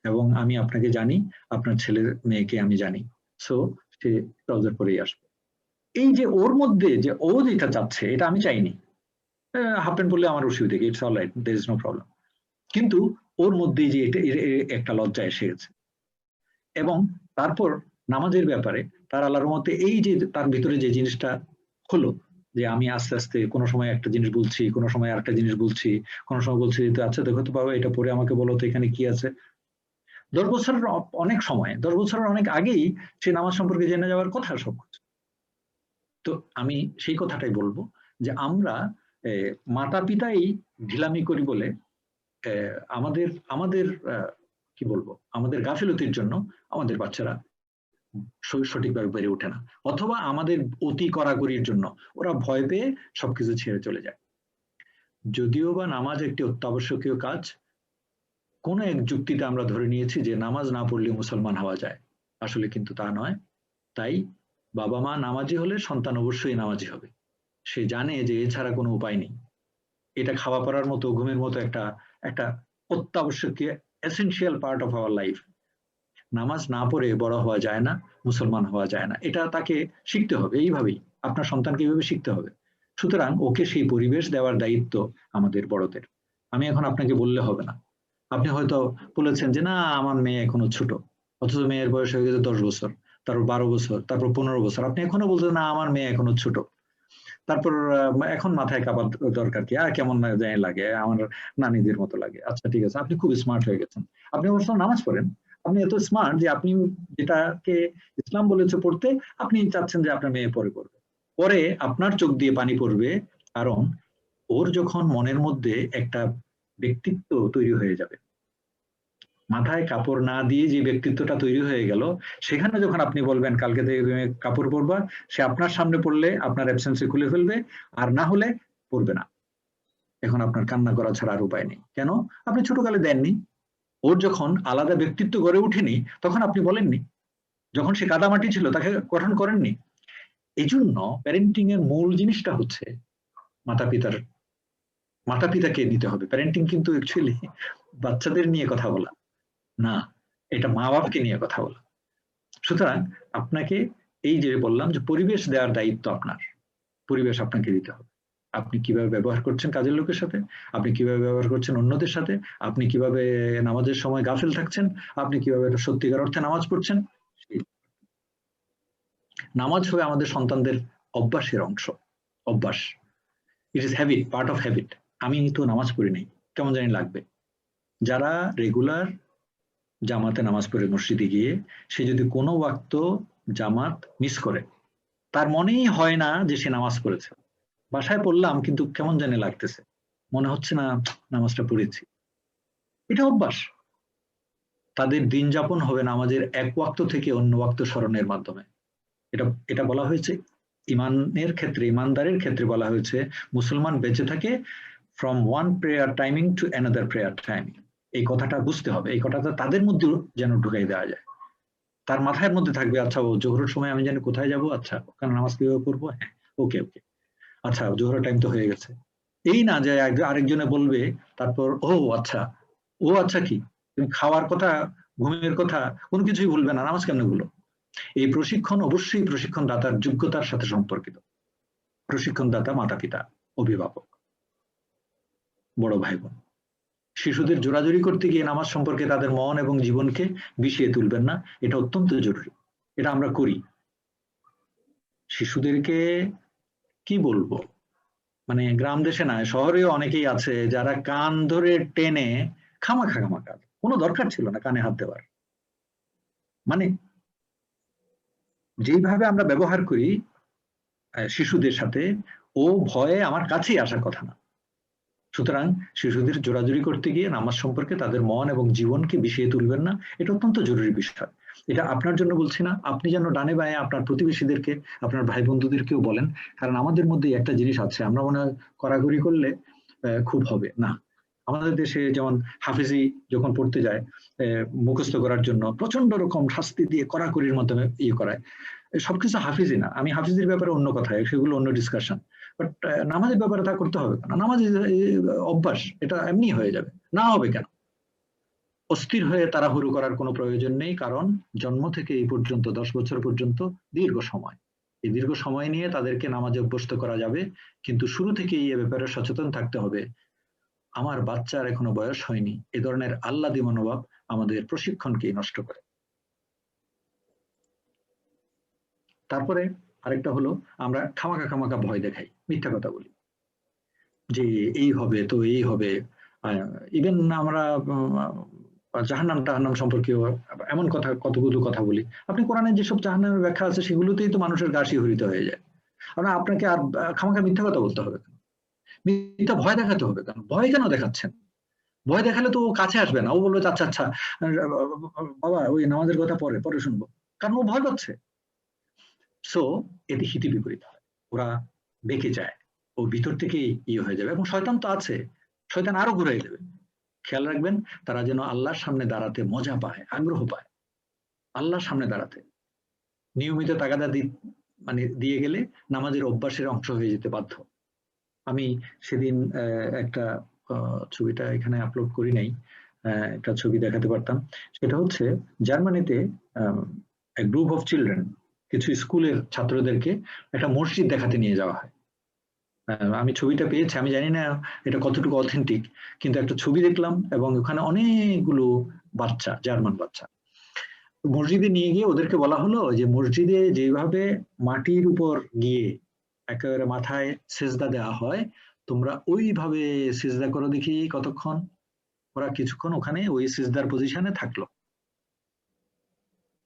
Speaker 3: এবং আমি আপনাকে জানি, আপনার ছেলের মেয়েকে আমি জানি, সো সে ট্রাউজার পরেই আসবে। এই যে ওর মধ্যে যে ও যেটা চাচ্ছে এটা আমি চাইনি, হাফ প্যান্ট পরলে আমার অসুবিধা কি, it's all right, there is no problem, কিন্তু ওর মধ্যে যে এটা একটা লজ্জা এসে গেছে, এবং তারপর নামাজের ব্যাপারে তার আল্লাহর মতে এই যে তার ভিতরে যে জিনিসটা হলো, যে আমি আস্তে আস্তে কোনো সময় একটা জিনিস বলছি, কোনো সময় আরেকটা জিনিস বলছি, কোনো সময় বলছি তো আচ্ছা দেখো তো বাবা এটা পরে আমাকে বলো তো এখানে কি আছে। 10 বছরের অনেক সময়, 10 বছরের অনেক আগেই সে নামাজ সম্পর্কে জেনে যাওয়ার কথা সব কিছু। তো আমি সেই কথাটাই বলবো যে আমরা মাতা পিতাই ঢিলামি করি বলে আমাদের আমাদের কি বলবো, আমাদের গাফিলতির জন্য আমাদের বাচ্চারা সঠিকভাবে বেড়ে ওঠে না, অথবা আমাদের অতি কড়াকড়ির জন্য ওরা ভয় পেয়ে সবকিছু ছেড়ে চলে যায়। যদিও বা নামাজ একটি অত্যাবশ্যকীয় কাজ, কোন এক যুক্তিতে আমরা ধরে নিয়েছি যে নামাজ না পড়লে মুসলমান হওয়া যায়, আসলে কিন্তু তা নয়। তাই বাবা মা নামাজি হলে সন্তান অবশ্যই নামাজি হবে। সে জানে যে এছাড়া কোনো উপায় নেই। এটা খাওয়া পড়ার মতো, ঘুমের মতো একটা একটা অত্যাবশ্যকীয় essential part of our life. নামাজ না পড়ে বড় হওয়া যায় না, মুসলমান হওয়া যায় না, এটা তাকে শিখতে হবে। এইভাবেই আপনার সন্তানকে এইভাবে শিখতে হবে। সুতরাং ওকে সেই পরিবেশ দেওয়ার দায়িত্ব আমাদের বড়দের। আমি এখন আপনাকে বললে হবে না। আপনি হয়তো বলেছেন যে না আমার মেয়ে এখনো ছোট, অথচ মেয়ের বয়স হয়ে গেছে 10 বছর, তারপর 12 বছর, তারপর 15 বছর, আপনি এখনো বলছেন না আমার মেয়ে এখনো ছোট। তারপর এখন মাথায় কাঁপার দরকার কি, আর কেমন লাগে, আমার নানিদের মতো লাগে। আচ্ছা ঠিক আছে, আপনি খুব স্মার্ট হয়ে গেছেন, আপনি অবশ্য নামাজ পড়েন, আপনি এত স্মার্ট যে আপনি যেটাকে ইসলাম বলেছে পড়তে, আপনি চাচ্ছেন যে আপনার মেয়ে পরে পড়বে। পরে আপনার চোখ দিয়ে পানি পড়বে, কারণ ওর যখন মনের মধ্যে একটা ব্যক্তিত্ব তৈরি হয়ে যাবে, মাথায় কাপড় না দিয়ে যে ব্যক্তিত্বটা তৈরি হয়ে গেল, সেখানে যখন আপনি বলবেন কালকে থেকে তুমি কাপড় পরবা, সে আপনার সামনে পড়লে আপনার অ্যাবসেন্সে খুলে ফেলবে, আর না হলে পরবে না। এখন আপনার কান্না করা ছাড়া আর উপায় নেই। কেন? আপনি ছোটকালে দেননি। ওর যখন আলাদা ব্যক্তিত্ব গড়ে ওঠেনি তখন আপনি বলেননি, যখন সে কাদামাটি ছিল তাকে গঠন করেননি। এই জন্য প্যারেন্টিং এর মূল জিনিসটা হচ্ছে মাতা পিতাকে নিতে হবে। প্যারেন্টিং কিন্তু অ্যাকচুয়ালি বাচ্চাদের নিয়ে কথা বলা না, এটা মা বাপকে নিয়ে কথা বলা। সুতরাং আপনাকে এই যে বললাম যে পরিবেশ দেওয়ার দায়িত্ব আপনার, পরিবেশ আপনাকে দিতে হবে। আপনি কিভাবে ব্যবহার করছেন কাজের লোকের সাথে, আপনি কিভাবে ব্যবহার করছেন অন্যদের সাথে, আপনি কিভাবে নামাজের সময় গাফিল থাকছেন, আপনি কিভাবে সত্যিকার অর্থে নামাজ পড়ছেন। নামাজ হবে আমাদের সন্তানদের অভ্যাসের অংশ। অভ্যাস, it is habit, part of habit. আমি তো নামাজ পড়ি নাই, কেমন জানি লাগবে। যারা রেগুলার জামাতে নামাজ পড়ে মসজিদে গিয়ে, সে যদি কোনো ওয়াক্ত জামাত মিস করে, তার মনেই হয় না যে সে নামাজ পড়েছে। বাসায় পড়লাম কিন্তু কেমন জানি লাগতেছে, মনে হচ্ছে না নামাজটা পড়েছি। এটা অভ্যাস। তাদের দিন যাপন হবে নামাজের এক ওয়াক্ত থেকে অন্য ওয়াক্ত স্মরণের মাধ্যমে। এটা এটা বলা হয়েছে ইমানের ক্ষেত্রে, ইমানদারের ক্ষেত্রে বলা হয়েছে মুসলমান বেঁচে থাকে from one prayer timing to another prayer timing. এই কথাটা বুঝতে হবে, এই কথাটা তাদের মধ্যে যেন ঢুকাই দেওয়া যায়। তার মাথার মধ্যে থাকবে আচ্ছা ও জোহরের সময় আমি জানি কোথায় যাব, আচ্ছা ওখানে নামাজ কিভাবে পড়বো, হ্যাঁ ওকে ওকে, আচ্ছা জোহরের টাইম তো হয়ে গেছে। এই না যে আরেকজনে বলবে তারপর ও আচ্ছা, ও আচ্ছা কি তুমি খাওয়ার কথা, ঘুমের কথা কোনো কিছুই ভুলবে না, নামাজ কেমনে ভুলো। এই প্রশিক্ষণ অবশ্যই প্রশিক্ষণ দাতার যোগ্যতার সাথে সম্পর্কিত। প্রশিক্ষণ দাতা মাতা পিতা, অভিভাবক, বড় ভাই বোন। শিশুদের জোরাজুরি করতে গিয়ে নামাজ সম্পর্কে তাদের মন এবং জীবনকে বিষিয়ে তুলবেন না, এটা অত্যন্ত জরুরি। এটা আমরা করি। শিশুদেরকে কি বলবো, মানে গ্রাম দেশে নয় শহরেও অনেকেই আছে যারা কান ধরে টেনে খামাখা কোনো দরকার ছিল না কানে হাত দেওয়ার। মানে যেইভাবে আমরা ব্যবহার করি শিশুদের সাথে, ও ভয়ে আমার কাছেই আসার কথা না। সুতরাং শিশুদের জোরাজুরি করতে গিয়ে নামাজ সম্পর্কে তাদের মন এবং জীবনকে বিষিয়ে তুলবেন না, এটা অত্যন্ত জরুরি বিষয়। এটা আপনার জন্য বলছি না, আপনি যেন ডানে বায়ে আপনার প্রতিবেশীদেরকে, আপনার ভাই বন্ধুদেরকেও বলেন। কারণ আমাদের মধ্যে একটা জিনিস আছে, আমরা মনে হয় কড়াকড়ি করলে খুব হবে না। আমাদের দেশে যেমন হাফিজি যখন পড়তে যায় মুখস্থ করার জন্য প্রচন্ড রকম শাস্তি দিয়ে কড়াকড়ির মাধ্যমে করায়। সবকিছু হাফিজি না, আমি হাফিজির ব্যাপারে অন্য কথা, সেগুলো অন্য ডিসকাশন। বাট নামাজের ব্যাপারে তা করতে হবে না। নামাজ অভ্যাস, এটা এমনি হয়ে যাবে, না হবে কেন? অস্থির হয়ে তাড়াহুড়ো করার কোনো প্রয়োজন নেই, কারণ জন্ম থেকে এই পর্যন্ত 10 বছর পর্যন্ত দীর্ঘ সময়। এই দীর্ঘ সময় নিয়ে তাদেরকে নামাজে অভ্যস্ত করা যাবে, কিন্তু শুরু থেকেই এ ব্যাপারে সচেতন থাকতে হবে। আমার বাচ্চার এখনো বয়স হয়নি, এ ধরনের আহ্লাদী মনোভাব আমাদের প্রশিক্ষণকেই নষ্ট করে। তারপরে আরেকটা হলো আমরা খামাকা ভয় দেখাই, মিথ্যা কথা বলি যে এই হবে তো এই হবে। ইভেন আমরা জাহান্নাম টাহান্নাম সম্পর্কেও এমন কথা, কতগুলো কথা বলি। আপনি কোরআনের যেসব জাহান্নামের ব্যাখ্যা আছে সেগুলোতেই তো মানুষের গা শিহরিত হয়ে যায়। কারণ আপনাকে আর খামাকা মিথ্যা কথা বলতে হবে কেন, মিথ্যা ভয় দেখাতে হবে কেন? ভয় কেন দেখাচ্ছেন? ভয় দেখালে তো ও কাছে আসবে না, ও বলবে আচ্ছা আচ্ছা বাবা ওই নামাজের কথা পরে পরে শুনবো, কারণ ও ভয় পাচ্ছে। সো এতে হিতে বিপরীত হয়, ওরা বেঁকে যায়, ও ভিতর থেকেই ইয়ে হয়ে যাবে। এবং শয়তান তো আছে, শয়তান আরো ঘুরাই দেবে। খেয়াল রাখবেন তারা যেন আল্লাহর সামনে দাঁড়াতে মজা পায়, আগ্রহ পায়। আল্লাহর সামনে দাঁড়াতে নিয়মিত তাগাদা মানে দিয়ে গেলে নামাজের অভ্যাসের অংশ হয়ে যেতে বাধ্য। আমি সেদিন একটা ছবিটা এখানে আপলোড করি নাই, একটা ছবি দেখাতে পারতাম। সেটা হচ্ছে জার্মানিতে গ্রুপ অফ চিলড্রেন, কিছু স্কুলের ছাত্রদেরকে একটা মসজিদ দেখাতে নিয়ে যাওয়া হয়। আমি ছবিটা পেয়েছি, আমি জানি না এটা কতটুকু অথেন্টিক, কিন্তু একটা ছবি দেখলাম এবং ওখানে অনেকগুলো বাচ্চা, জার্মান বাচ্চা। মসজিদে নিয়ে গিয়ে ওদেরকে বলা হলো যে মসজিদে যেভাবে মাটির উপর গিয়ে একেবারে মাথায় সেজদা দেওয়া হয়, তোমরা ওইভাবে সেজদা করো দেখি কতক্ষণ। ওরা কিছুক্ষণ ওখানে ওই সেজদার পজিশনে থাকলো।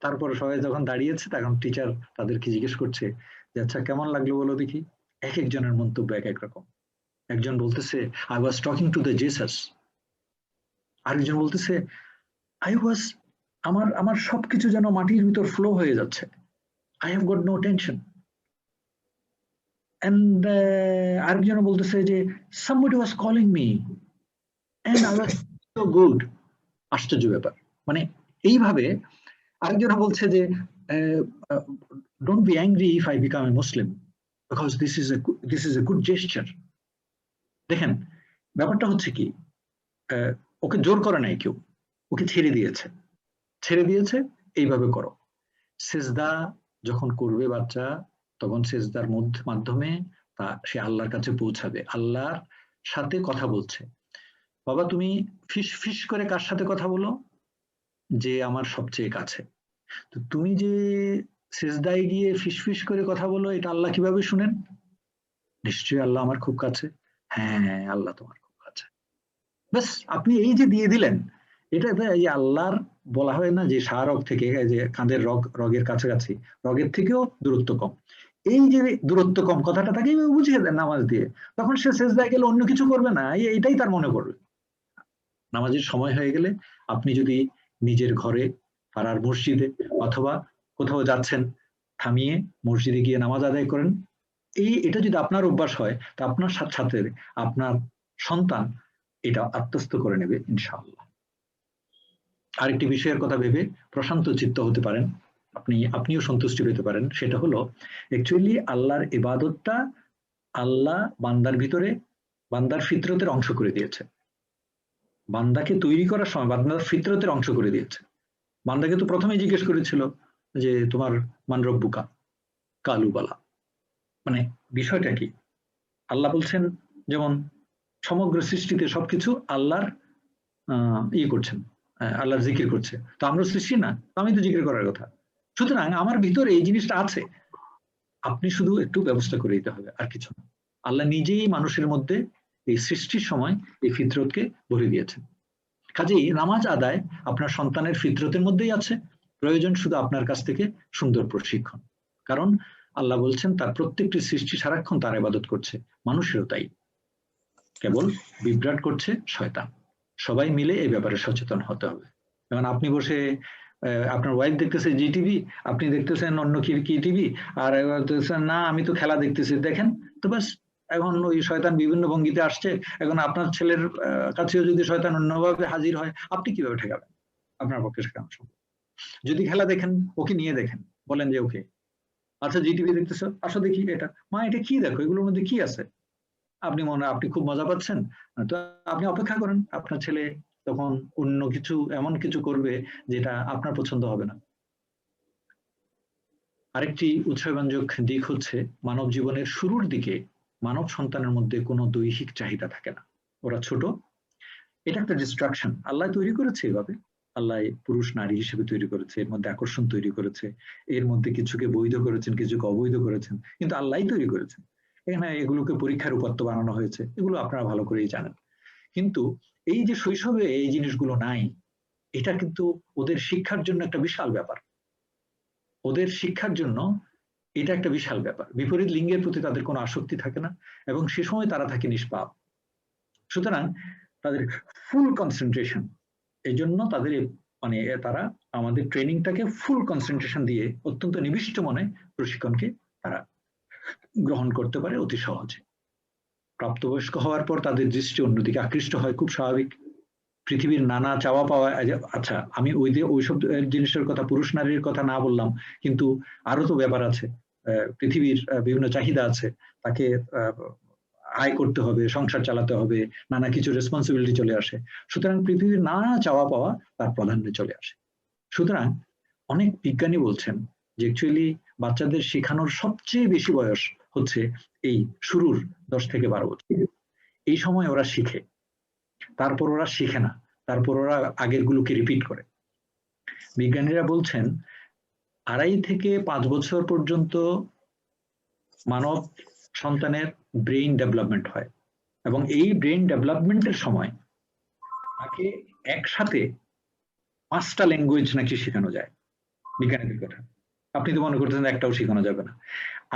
Speaker 3: তারপরে সবাই যখন দাঁড়িয়েছে তখন টিচার তাদেরকে জিজ্ঞেস করছে যে আচ্ছা কেমন লাগলো বলো দেখি। এক একজনের মন্তব্য এক এক রকম। একজন বলতেছে I was talking to the Jesus, আরেকজন বলতেছে আই ওয়াজ আমার আমার সবকিছু যেন মাটির ভিতর ফ্লো হয়ে যাচ্ছে, I have got no tension. And আরেকজন বলতেছে যে somebody was calling me and I was so good। আশ্চর্য ব্যাপার, মানে এইভাবে। আরেকজন বলছে যে don't be angry if I become a Muslim because this is a good gesture। দেখেন ব্যাপারটা হচ্ছে কি, ওকে জোর করে নাই কেউ, ওকে ছেড়ে দিয়েছে এইভাবে করো। সেজদা যখন করবে বাচ্চা তখন সেজদার মাধ্যমে সে আল্লাহর কাছে পৌঁছাবে, আল্লাহর সাথে কথা বলছে। বাবা তুমি ফিস ফিস করে কার সাথে কথা বলো? যে আমার সবচেয়ে কাছে। তো তুমি যে সেজদায় গিয়ে ফিস ফিস করে কথা বলো, এটা আল্লাহ কিভাবে শুনেন? নিশ্চয়ই আল্লাহ আমার খুব কাছে। হ্যাঁ আল্লাহ তোমার খুব কাছে। ব্যাস আপনি এই যে দিয়ে দিলেন, এটা এই আল্লাহর বলা হয় না যে শাহরগ থেকে, যে কাঁধের রগের কাছাকাছি, রগের থেকেও দূরত্ব কম। এই যে দূরত্ব কম কথাটা তাকে বুঝিয়ে দেন নামাজ দিয়ে, তখন সে সেজদায় গেলে অন্য কিছু করবে না, এটাই তার মনে পড়বে। নামাজের সময় হয়ে গেলে আপনি যদি নিজের ঘরে, পাড়ার মসজিদে অথবা কোথাও যাচ্ছেন, থামিয়ে মসজিদে গিয়ে নামাজ আদায় করেন। এটা যদি আপনার অভ্যাস হয় তা আপনার সাথে সাথে আপনার সন্তান এটা আত্মস্থ করে নেবে ইনশাআল্লাহ। আরেকটি বিষয়ের কথা ভেবে প্রশান্ত চিত্ত হতে পারেন, আপনিও সন্তুষ্টি পেতে পারেন। সেটা হলো অ্যাকচুয়ালি আল্লাহর ইবাদতটা আল্লাহ বান্দার ভিতরে, বান্দার ফিতরতের অংশ করে দিয়েছে। বান্দাকে তৈরি করার সময় বান্দার ফিতরতের অংশ করে দিয়েছে। বান্দাকে তো প্রথমেই জিজ্ঞেস করেছিল যে তোমার মান রব্বুকা কালুবালা, মানে বিষয়টা কি? আল্লাহ বলছেন যেমন সমগ্র সৃষ্টিতে সবকিছু আল্লাহর ইয়ে করছেন, আল্লাহর জিকির করছে। তো আমরা সৃষ্টি না, আমি তো জিকির করার কথা। সুতরাং আমার ভিতরে এই জিনিসটা আছে, আপনি শুধু একটু ব্যবস্থা করে দিতে হবে, আর কিছু না। আল্লাহ নিজেই মানুষের মধ্যে এই সৃষ্টির সময় এই ফিতরতকে ভরে দিয়েছেন। কাজেই নামাজ আদায় আপনার সন্তানের ফিতরতের মধ্যেই আছে, প্রয়োজন শুধু আপনার কাছ থেকে সুন্দর প্রশিক্ষণ। কারণ আল্লাহ বলছেন তার প্রত্যেকটি সৃষ্টি সারাক্ষণ তার ইবাদত করছে, মানুষেরও তাই, কেবল বিভ্রাট করছে শয়তান। সবাই মিলে এই ব্যাপারে সচেতন হতে হবে। যেমন আপনি বসে আপনার ওয়াইফ দেখতেছে জি টিভি, আপনি দেখতেছেন অন্য কি টিভি, আর না আমি তো খেলা দেখতেছি, দেখেন তো ব্যাস। এখন ওই শয়তান বিভিন্ন ভঙ্গিতে আসছে, এখন আপনার ছেলের কাছেও যদি শয়তান অন্যভাবে হাজির হয়, আপনি কিভাবে ঠেকাবেন? আপনার পক্ষে ঠেকানো সম্ভব। যদি খেলা দেখেন, ওকে নিয়ে দেখেন, বলেন যে ওকে আচ্ছা জি টিভি দেখতেছো, আসো দেখি এটা, মা এটা কি দেখো, এগুলোর মধ্যে কি আছে? আপনি খুব মজা পাচ্ছেন, তো আপনি অপেক্ষা করেন, আপনার ছেলে তখন অন্য কিছু এমন কিছু করবে যেটা আপনার পছন্দ হবে না। আরেকটি উৎসাহব্যঞ্জক দিক হচ্ছে মানব জীবনের শুরুর দিকে মানব সন্তানের মধ্যে কোনো দৈহিক চাহিদা থাকে না, ওরা ছোট, এটা একটা ডিস্ট্রাকশন, আল্লাহ তৈরি করেছে এভাবে। আল্লাহ পুরুষ নারী হিসেবে তৈরি করেছে, এর মধ্যে আকর্ষণ তৈরি করেছে, এর মধ্যে কিছুকে বৈধ করেছেন, কিছুকে অবৈধ করেছেন, কিন্তু আল্লাহই তৈরি করেছেন। এখানে এগুলোকে পরীক্ষার উপাত্ত বানানো হয়েছে, এগুলো আপনারা ভালো করেই জানেন। কিন্তু এই যে শৈশবে এই জিনিসগুলো নাই, এটা কিন্তু ওদের শিক্ষার জন্য একটা বিশাল ব্যাপার। ওদের শিক্ষার জন্য এটা একটা বিশাল ব্যাপার। বিপরীত লিঙ্গের প্রতি তাদের কোনো আসক্তি থাকে না এবং সে সময় তারা থাকে নিষ্পাপ। সুতরাং তাদের ফুল কনসেন্ট্রেশন, এই জন্য তাদের মানে তারা আমাদের ট্রেনিংটাকে ফুল কনসেন্ট্রেশন দিয়ে অত্যন্ত নিবিষ্ট মনে প্রশিক্ষণকে তারা গ্রহণ করতে পারে অতি সহজে। প্রাপ্তবয়স্ক হওয়ার পর তাদের দৃষ্টি অন্যদিকে আকৃষ্ট হয়, খুব স্বাভাবিক। পৃথিবীর নানা চাওয়া পাওয়া, আচ্ছা আমি ওইসব জিনিসের কথা, পুরুষ নারীর কথা না বললাম, কিন্তু আরো তো ব্যাপার আছে। পৃথিবীর বিভিন্ন চাহিদা আছে, তাকে আয় করতে হবে, সংসার চালাতে হবে, নানা কিছু রেসপন্সিবিলিটি চলে আসে। সুতরাং পৃথিবীর নানা চাওয়া পাওয়া তার প্রাধান্যে চলে আসে। সুতরাং অনেক বিজ্ঞানী বলছেন যে অ্যাকচুয়ালি বাচ্চাদের শেখানোর সবচেয়ে বেশি বয়স হচ্ছে এই শুরুর 10 থেকে 12 বছর। এই সময় ওরা শিখে, তারপর ওরা শিখে না, তারপর ওরা আগের গুলোকে রিপিট করে। বিজ্ঞানীরা বলছেন 2.5 থেকে 5 বছর পর্যন্ত মানব সন্তানের ব্রেইন ডেভেলপমেন্ট হয় এবং এই ব্রেইন ডেভেলপমেন্টের সময় তাকে একসাথে 5টা ল্যাঙ্গুয়েজ নাকি শেখানো যায়। বিজ্ঞানীদের কথা, আপনি তো মনে করতেছেন একটাও শেখানো যাবে না।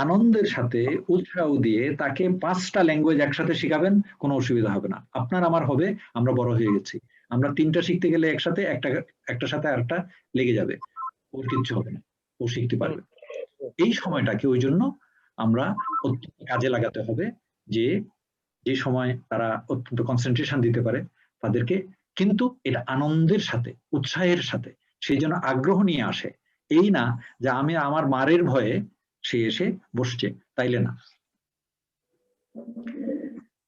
Speaker 3: আনন্দের সাথে উৎসাহ দিয়ে তাকে 5টা ল্যাঙ্গুয়েজ একসাথে শেখাবেন, কোনো অসুবিধা হবে না। আপনার আমার হবে, আমরা বড় হয়ে গেছি, আমরা 3টা শিখতে গেলে একসাথে একটার সাথে আরেকটা লেগে যাবে, ওর কিচ্ছু হবে না, ও শিখতে পারবে। এই সময়টাকে ওই জন্য আমরা অত্যন্ত কাজে লাগাতে হবে, যে সময় তারা অত্যন্ত কনসেন্ট্রেশন দিতে পারে তাদেরকে, কিন্তু এটা আনন্দের সাথে, উৎসাহের সাথে, সেই জন্য আগ্রহ নিয়ে আসে। এই না যে আমি আমার মারের ভয়ে সে এসে বসছে, তাইলে না।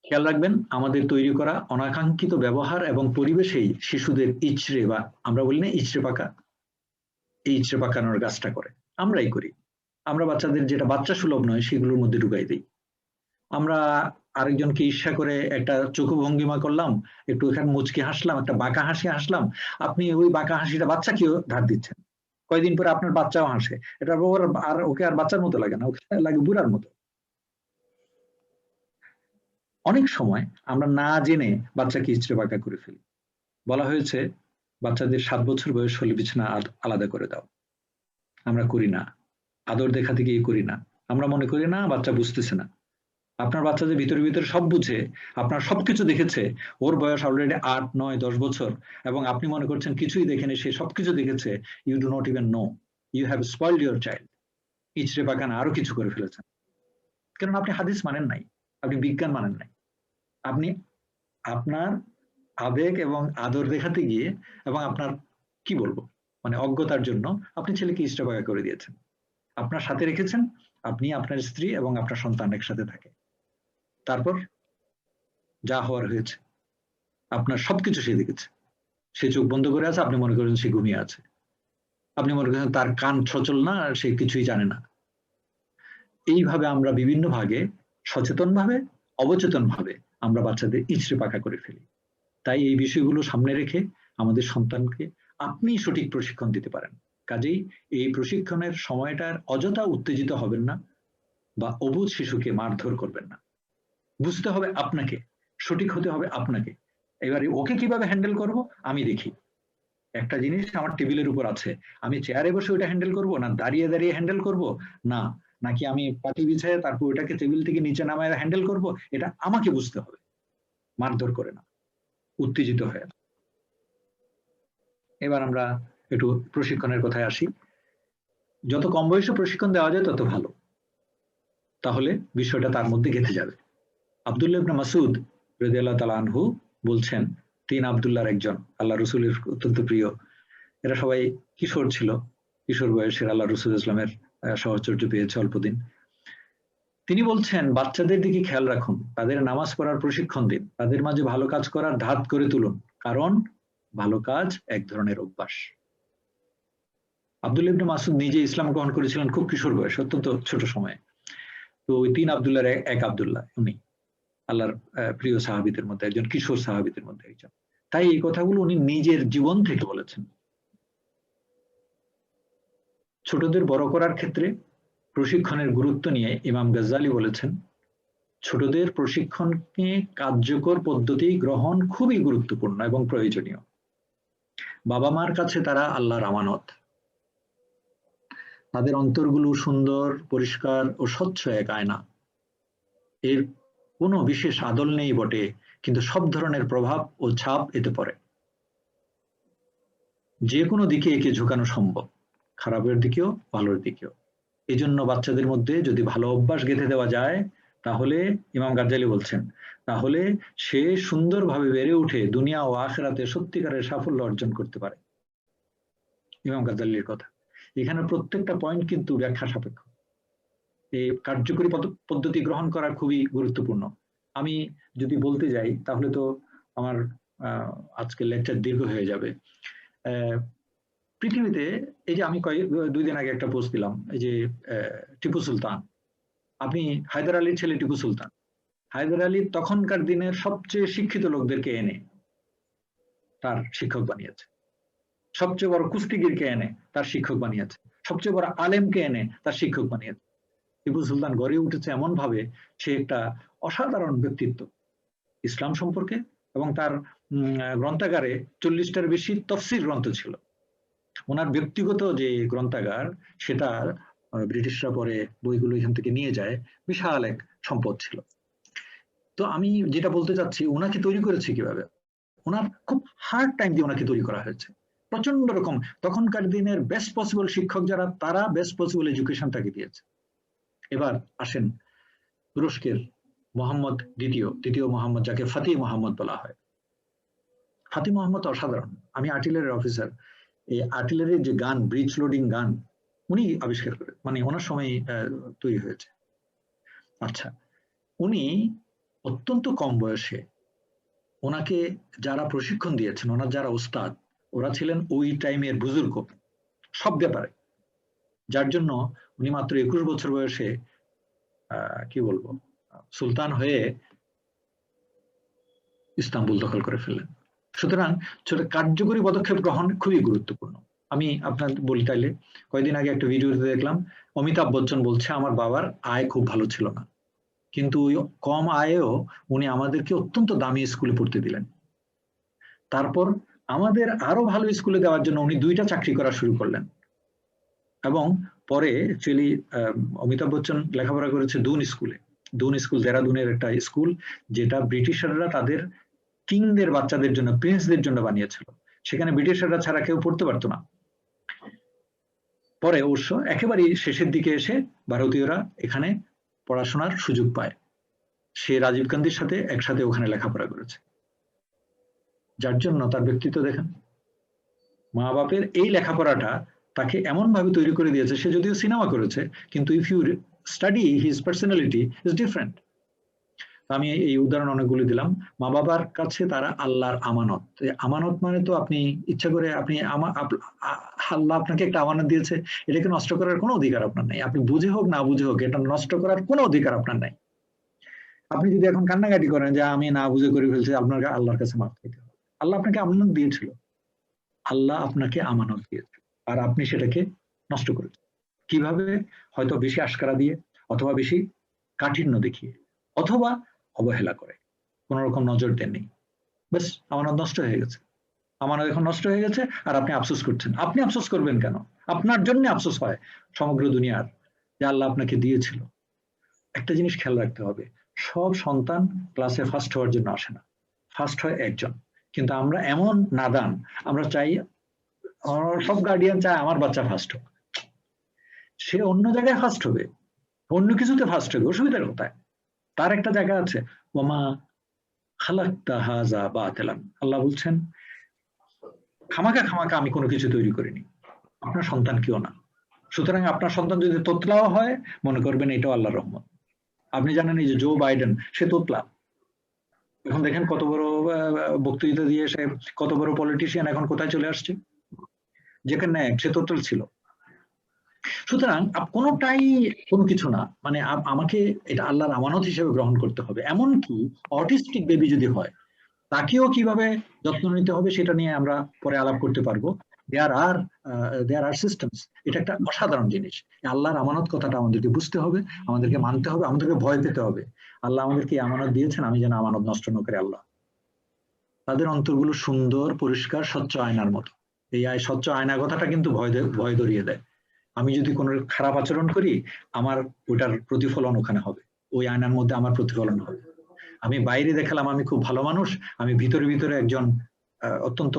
Speaker 3: খেয়াল রাখবেন, আমাদের তৈরি করা অনাকাঙ্ক্ষিত ব্যবহার এবং পরিবেশেই শিশুদের ইচড়ে, বা আমরা বলি না ইচড়ে পাকা, এই ইচড়ে পাকানোর কাজটা করে, আমরাই করি। আমরা বাচ্চাদের যেটা বাচ্চা সুলভ নয় সেগুলোর মধ্যে ঢুকাই দিই। আমরা আরেকজনকে ঈর্ষা করে একটা চোখ ভঙ্গিমা করলাম, একটু এখানে মুচকি হাসলাম, একটা বাঁকা হাসি হাসলাম, আপনি ওই বাঁকা হাসিটা বাচ্চাকেও ধার দিচ্ছেন। কয়েকদিন পরে আপনার বাচ্চাও হাসে, এটা আর ওকে আর বাচ্চার মতো লাগে না, ওকে লাগে বুড়ার মতো। অনেক সময় আমরা না জেনে বাচ্চাকে ইচড়ে বাঁকা করে ফেলি। বলা হয়েছে বাচ্চাদের 7 বছর বয়স হলে বিছানা আলাদা করে দাও, আমরা করি না। আদর দেখাতে গিয়ে করি না, আমরা মনে করি না বাচ্চা বুঝতেছে না। আপনার বাচ্চা যে ভিতরে ভিতরে সব বুঝে, আপনার সবকিছু দেখেছে, ওর বয়স অলরেডি 8, 9, 10 বছর, এবং আপনি মনে করছেন কিছুই দেখেনি, সে সবকিছু দেখেছে। You do not even know, you have spoiled your child. ইচড়ে পাকানা আরো কিছু করে ফেলেছেন, কারণ আপনি হাদিস মানেন নাই, আপনি বিজ্ঞান মানেন নাই। আপনি আপনার আবেগ এবং আদর দেখাতে গিয়ে এবং আপনার কি বলবো মানে অজ্ঞতার জন্য আপনি ছেলেকে ইচড়ে পাকা করে দিয়েছেন। আপনার সাথে রেখেছেন, আপনি, আপনার স্ত্রী এবং আপনার সন্তান একসাথে থাকে, তারপর যা হওয়ার হয়েছে। আপনার সবকিছু সে দেখেছে, সে চোখ বন্ধ করে আছে, আপনি মনে করেন সে ঘুমিয়ে আছে, আপনি মনে করেন তার কান সচল না, সে কিছুই জানে না। এইভাবে আমরা বিভিন্ন ভাগে, সচেতন ভাবে, অবচেতন ভাবে আমরা বাচ্চাদের ইচড়ে পাকা করে ফেলি। তাই এই বিষয়গুলো সামনে রেখে আমাদের সন্তানকে আপনি সঠিক প্রশিক্ষণ দিতে পারেন। কাজেই এই প্রশিক্ষণের সময়টার অযথা উত্তেজিত হবেন না বা অবুঝ শিশুকে মারধর করবেন না। বুঝতে হবে আপনাকে, সঠিক হতে হবে আপনাকে। এবারে ওকে কিভাবে হ্যান্ডেল করব আমি দেখি। একটা জিনিস আমার টেবিলের উপর আছে, আমি চেয়ারে বসে ওটা হ্যান্ডেল করব না দাঁড়িয়ে দাঁড়িয়ে হ্যান্ডেল করব, না নাকি আমি পাটি বিছায় তারপর ওটাকে টেবিল থেকে নিচে নামায় হ্যান্ডেল করব, এটা আমাকে বুঝতে হবে, মারধর করে না, উত্তেজিত হয়ে না। এবার আমরা একটু প্রশিক্ষণের কথায় আসি। যত কম বয়সে প্রশিক্ষণ দেওয়া যায় তত ভালো, তাহলে বিষয়টা তার মধ্যে গেঁথে যাবে। আব্দুল্লাহ ইবনে মাসউদ রাদিয়াল্লাহু তাআলা আনহু বলছেন, 3 আব্দুল্লাহর একজন, আল্লাহ রসুলের অত্যন্ত প্রিয়। এরা সবাই কিশোর ছিল, কিশোর বয়সের আল্লাহ রসুল ইসলামের সাহচর্য পেয়েছে অল্পদিন। তিনি বলছেন, বাচ্চাদের দিকে খেয়াল রাখুন, তাদের নামাজ পড়ার প্রশিক্ষণ দিন, তাদের মাঝে ভালো কাজ করার ধাত করে তুলুন, কারণ ভালো কাজ এক ধরনের অভ্যাস। আব্দুল্লাহ ইবনে মাসউদ নিজে ইসলাম গ্রহণ করেছিলেন খুব কিশোর বয়স, অত্যন্ত ছোট সময়ে। তো ওই 3 আব্দুল্লাহর এক আব্দুল্লাহ, উনি আল্লাহর প্রিয় সাহাবীদের মধ্যে একজন, কিশোর সাহাবীদের মধ্যে একজন। তাই এই কথাগুলো উনি নিজের জীবন থেকে বলেছেন। ছোটদের বড় করার ক্ষেত্রে প্রশিক্ষণের গুরুত্ব নিয়ে ইমাম গাজ্জালী বলেছেন, ছোটদের প্রশিক্ষণকে কার্যকর পদ্ধতি গ্রহণ খুবই গুরুত্বপূর্ণ এবং প্রয়োজনীয়। বাবা মার কাছে তারা আল্লাহর আমানত। তাদের অন্তরগুলো সুন্দর, পরিষ্কার ও স্বচ্ছ এক আয়না। এর কোনো বিশেষ আদল নেই বটে, কিন্তু সব ধরনের প্রভাব ও ছাপ এতে পড়ে। যে কোনো দিকে একে ঝুঁকানো সম্ভব, খারাপের দিকেও ভালোর দিকেও। এই জন্য বাচ্চাদের মধ্যে যদি ভালো অভ্যাস গেঁথে দেওয়া যায়, তাহলে ইমাম গাজ্জালী বলছেন, তাহলে সে সুন্দরভাবে বেড়ে উঠে দুনিয়া ও আখিরাতে সত্যিকারের সাফল্য অর্জন করতে পারে। ইমাম গাজ্জালীর কথা। এখানে প্রত্যেকটা পয়েন্ট কিন্তু ব্যাখ্যা সাপেক্ষ। এই কার্যকরী পদ্ধতি গ্রহণ করা খুবই গুরুত্বপূর্ণ। আমি যদি বলতে যাই তাহলে তো আমার আজকের লেকচার দীর্ঘ হয়ে যাবে। পৃথিবীতে এই যে আমি 2 দিন আগে একটা পোস্ট দিলাম, এই যে টিপু সুলতান, আপনি হায়দার আলীর ছেলে টিপু সুলতান। হায়দার আলী তখনকার দিনের সবচেয়ে শিক্ষিত লোকদেরকে এনে তার শিক্ষক বানিয়েছে, সবচেয়ে বড় কুস্তিগিরকে এনে তার শিক্ষক বানিয়েছে, সবচেয়ে বড় আলেমকে এনে তার শিক্ষক বানিয়েছে। টিপু সুলতান গড়ে উঠেছে এমন ভাবে, সে একটা অসাধারণ ব্যক্তিত্ব ইসলাম সম্পর্কে, এবং তার গ্রন্থাগারে 40টার বেশি তফসির গ্রন্থ ছিল। ওনার ব্যক্তিগত যে গ্রন্থাগার, সেটা ব্রিটিশরা পরে বইগুলো এখান থেকে নিয়ে যায়, বিশাল এক সম্পদ ছিল। তো আমি যেটা বলতে চাচ্ছি, ওনাকে তৈরি করেছে কিভাবে? ওনার খুব হার্ড টাইম দিয়ে ওনাকে তৈরি করা হয়েছে। প্রচন্ড রকম তখনকার দিনের বেস্ট পসিবল শিক্ষক যারা, তারা বেস্ট পসিবল এডুকেশন তাকে দিয়েছে। এবার আসেন তুরস্কের মোহাম্মদ দ্বিতীয় মোহাম্মদ, যাকে ফাতিহ মোহাম্মদ বলা হয়। ফাতিহ মোহাম্মদ অসাধারণ। আমি আর্টিলারির অফিসার, এই আর্টিলারির যে গান, ব্রিজ লোডিং গান, উনি আবিষ্কার করে, মানে ওনার সময় তৈরি হয়েছে। আচ্ছা, উনি অত্যন্ত কম বয়সে, ওনাকে যারা প্রশিক্ষণ দিয়েছেন, ওনার যারা ওস্তাদ, ওরা ছিলেন ওই টাইমের বুজুর্গ সব ব্যাপারে, যার জন্য উনি মাত্র 21 বছর বয়সে কি বলবো সুলতান হয়ে ইস্তাম্বুল দখল করে ফেললেন। সুতরাং কার্যকরী পদক্ষেপ গ্রহণ খুবই গুরুত্বপূর্ণ। আমি আপনার বলি তাইলে, কয়েকদিন আগে একটা ভিডিওতে দেখলাম অমিতাভ বচ্চন বলছে, আমার বাবার আয় খুব ভালো ছিল না, কিন্তু ওই কম আয়েও উনি আমাদেরকে অত্যন্ত দামি স্কুলে পড়তে দিলেন। তারপর আমাদের আরো ভালো স্কুলে দেওয়ার জন্য উনি 2টা চাকরি করা শুরু করলেন। এবং পরে অ্যাকচুয়ালি অমিতাভ বচ্চন লেখাপড়া করেছে দুন স্কুলে। দুন স্কুল দেরাদুনের একটা স্কুল, যেটা ব্রিটিশাররা তাদের কিংদের বাচ্চাদের জন্য, প্রিন্সদের জন্য বানিয়েছিল। সেখানে ব্রিটিশাররা ছাড়া কেউ পড়তে পারতো না। পরে অবশ্য একেবারেই শেষের দিকে এসে ভারতীয়রা এখানে পড়াশোনার সুযোগ পায়। সে রাজীব গান্ধীর সাথে একসাথে ওখানে লেখাপড়া করেছে, যার জন্য তার ব্যক্তিত্ব দেখেন। মা বাপের এই লেখাপড়াটা তাকে এমন ভাবে তৈরি করে দিয়েছে। সে যদিও সিনেমা করেছে, কিন্তু if you study his personality is different. আমি এই উদাহরণ অনেকগুলি দিলাম। মা বাবার কাছে তারা আল্লাহর আমানত। আমানত মানে তো আপনি ইচ্ছা করে, আপনি আল্লাহ আপনাকে একটা আমানত দিয়েছে, এটাকে নষ্ট করার কোনো অধিকার আপনার নাই। আপনি বুঝে হোক না বুঝে হোক, এটা নষ্ট করার কোনো অধিকার আপনার নাই। আপনি যদি এখন কান্নাকাটি করেন যে আমি না বুঝে করে ফেলছি, আপনাকে আল্লাহর কাছে মাফ চাইতে হবে। আল্লাহ আপনাকে আমানত দিয়েছিল, আল্লাহ আপনাকে আমানত দিয়েছে, আর আপনি সেটাকে নষ্ট করেছেন। কিভাবে? হয়তো বেশি আশকারা দিয়ে, অথবা বেশি কাঠিন্য দেখিয়ে, অথবা অবহেলা করে, কোন রকম নজর দেননি। ব্যাস, আমানত নষ্ট হয়ে গেছে। আমানত এখন নষ্ট হয়ে গেছে, আর আপনি আফসোস করছেন। আপনি আফসোস করবেন কেন? আপনার জন্য আফসোস হয় সমগ্র দুনিয়ার, যে আল্লাহ আপনাকে দিয়েছিল। একটা জিনিস খেয়াল রাখতে হবে, সব সন্তান ক্লাসে ফার্স্ট হওয়ার জন্য আসে না, ফার্স্ট হয় একজন। কিন্তু আমরা এমন নাদান, আমরা চাই, সব গার্ডিয়ান চায় আমার বাচ্চা ফার্স্ট হোক। সে অন্য জায়গায় ফার্স্ট হবে, অন্য কিছুতে ফার্স্ট হবে, অসুবিধার কোথায়? তার একটা জায়গা আছে, ওমা খালাকতা হাযা বাতিলান। আল্লাহ বলছেন, খামাকা আমি কোনো কিছু তৈরি করিনি, আপনার সন্তান কেউ না। সুতরাং আপনার সন্তান যদি তোতলাও হয়, মনে করবেন এটাও আল্লাহর রহমত। আপনি জানেন এই যে জো বাইডেন, সে তোতলা। এখন দেখেন কত বড় বক্তৃতা দিয়ে সে কত বড় পলিটিশিয়ান এখন কোথায় চলে আসছে, যেখানে সে তোতল ছিল। সুতরাং কোনোটাই কোনো কিছু না, মানে আমাকে এটা আল্লাহর আমানত হিসেবে গ্রহণ করতে হবে। এমনকি অটিস্টিক বেবি যদি হয়, তাকেও কিভাবে যত্ন নিতে হবে সেটা নিয়ে আমরা পরে আলাপ করতে পারবো। দেয়ার আর সিস্টেমস। এটা একটা অসাধারণ জিনিস। আল্লাহর আমানত কথাটা আমাদেরকে বুঝতে হবে, আমাদেরকে মানতে হবে, আমাদেরকে ভয় পেতে হবে। আল্লাহ আমাদেরকে আমানত দিয়েছেন, আমি যেন আমানত নষ্ট না করে। আল্লাহ তাদের অন্তরগুলো সুন্দর, পরিষ্কার, স্বচ্ছ আয়নার মতো। এই স্বচ্ছ আয়না কথাটা কিন্তু ভয় ধরিয়ে দেয়। আমি যদি কোনো খারাপ আচরণ করি, আমার ওটার প্রতিফলন ওখানে হবে, ওই আয়নার মধ্যে আমার প্রতিফলন হবে। আমি বাইরে দেখালাম আমি খুব ভালো মানুষ, আমি ভিতরে ভিতরে একজন অত্যন্ত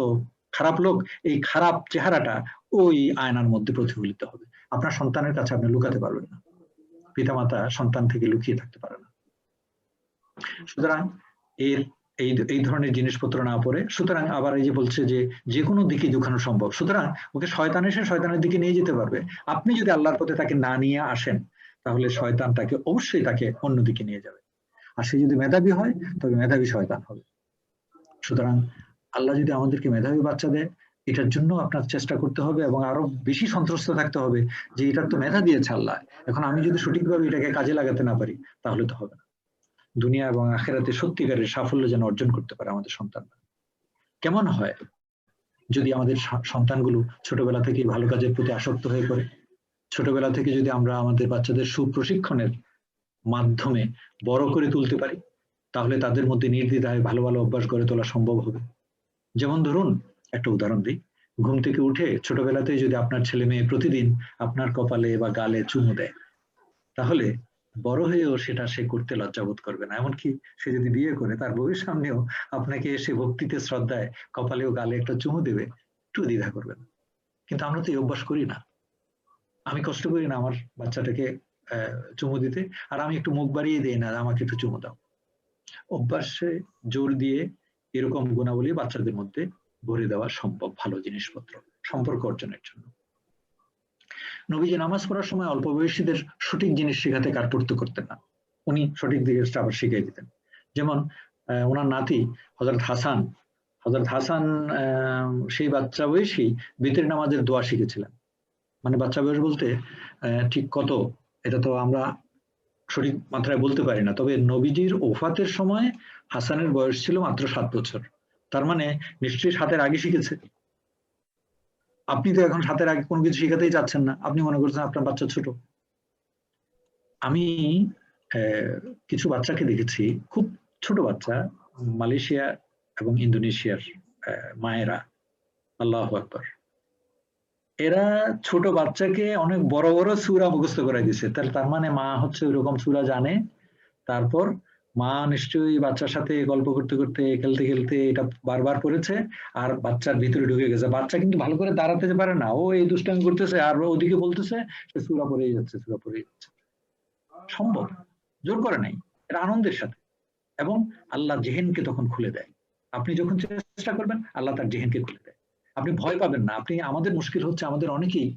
Speaker 3: খারাপ লোক, এই খারাপ চেহারাটা ওই আয়নার মধ্যে প্রতিফলিত হবে। আপনার সন্তানের কাছে আপনি লুকাতে পারবেন না, পিতামাতা সন্তান থেকে লুকিয়ে থাকতে পারে না। সুতরাং এই ধরনের জিনিসপত্র না পড়ে, সুতরাং আবার এই যে বলছে যে কোনো দিকে ঢুকানো সম্ভব, সুতরাং ওকে শয়তান এসে শয়তানের দিকে নিয়ে যেতে পারবে। আপনি যদি আল্লাহর পথে তাকে না নিয়ে আসেন, তাহলে শয়তান তাকে অবশ্যই তাকে অন্যদিকে নিয়ে যাবে। আর সে যদি মেধাবী হয়, তবে মেধাবী শয়তান হবে। সুতরাং আল্লাহ যদি আমাদেরকে মেধাবী বাচ্চা দেয়, এটার জন্য আপনার চেষ্টা করতে হবে এবং আরো বেশি সন্ত্রস্ত থাকতে হবে যে এটার তো মেধা দিয়েছে আল্লাহ, এখন আমি যদি সঠিকভাবে এটাকে কাজে লাগাতে না পারি, তাহলে তো হবে না। দুনিয়া এবং আখিরাতে সত্যিকারের সাফল্য যেন অর্জন করতে পারে আমাদের সন্তানরা। কেমন হয় যদি আমাদের সন্তানগুলো ছোটবেলা থেকে ভালো কাজের প্রতি আসক্ত হয়ে পড়ে? ছোটবেলা থেকে যদি আমরা আমাদের বাচ্চাদের সুপ্রশিক্ষণের মাধ্যমে বড় করে তুলতে পারি, তাহলে তাদের মধ্যে নির্দ্বিধায় ভালো ভালো অভ্যাস গড়ে তোলা সম্ভব হবে। যেমন ধরুন, একটা উদাহরণ দিই, ঘুম থেকে উঠে ছোটবেলাতেই যদি আপনার ছেলে মেয়ে প্রতিদিন আপনার কপালে বা গালে চুমু দেয়, তাহলে বড় হয়েও সেটা সে করতে লজ্জাবোধ করবে না। এমনকি সে যদি বিয়ে করে, তার বউয়ের সামনেও আপনাকে এসে ভক্তিতে শ্রদ্ধায় কপালে ও গালে একটা চুমু দেবে, একটু দ্বিধা করবে না। কিন্তু আমরা তো এই অভ্যাস করি না। আমি কষ্ট করি না আমার বাচ্চাটাকে চুমু দিতে, আর আমি একটু মুখ বাড়িয়ে দিই না, আমাকে একটু চুমু দাও। অভ্যাসে জোর দিয়ে এরকম গুণাবলী বাচ্চাদের মধ্যে ভরে দেওয়া সম্ভব, ভালো জিনিসপত্র সম্পর্ক অর্জনের জন্য। নবীজি নামাজ পড়ার সময় অল্প বয়সীদের সঠিক জিনিস শেখাতে কার্পণ্য করতেন না, উনি সঠিক জিনিসটা আবার শিখিয়ে দিতেন। যেমন ওনার নাতি হযরত হাসান সেই বাচ্চা বয়সী বিতর নামাজের দোয়া শিখেছিলেন। মানে বাচ্চা বয়স বলতে ঠিক কত, এটা তো আমরা সঠিক মাত্রায় বলতে পারি না, তবে নবীজির ওফাতের সময় হাসানের বয়স ছিল মাত্র 7 বছর। তার মানে নিশ্চয়ই 7-এর আগে শিখেছে। আপনি তো এখন 7-এর আগে কোনো কিছু শেখাতেই চাচ্ছেন না, আপনি মনে করছেন আপনার বাচ্চা ছোট। আমি কিছু বাচ্চাকে দেখেছি, খুব ছোট বাচ্চা, মালয়েশিয়া এবং ইন্দোনেশিয়ার মায়েরা, আল্লাহু আকবার, এরা ছোট বাচ্চাকে অনেক বড় বড় সূরা মুখস্থ করাই দিছে। তার মানে মা হচ্ছে ওইরকম সূরা জানে। তারপর মা নিশ্চয়ই বাচ্চার সাথে গল্প করতে করতে, খেলতে খেলতে এটা বারবার পড়েছে, আর বাচ্চার ভিতরে ঢুকে গেছে। বাচ্চা কিন্তু ভালো করে দাঁড়াতে পারে না, ও এই দুষ্টামি করতেছে আর ওদিকে বলতেছে, সে সূরা পড়েই যাচ্ছে। সম্ভব, জোর করে নাই, এটা আনন্দের সাথে। এবং আল্লাহ জেহেনকে তখন খুলে দেয়। আপনি যখন চেষ্টা করবেন, আল্লাহ তার জেহেনকে খুলে দেয়। আপনি ভয় পাবেন না। আমাদের মুশকিল হচ্ছে, আমাদের অনেকেই,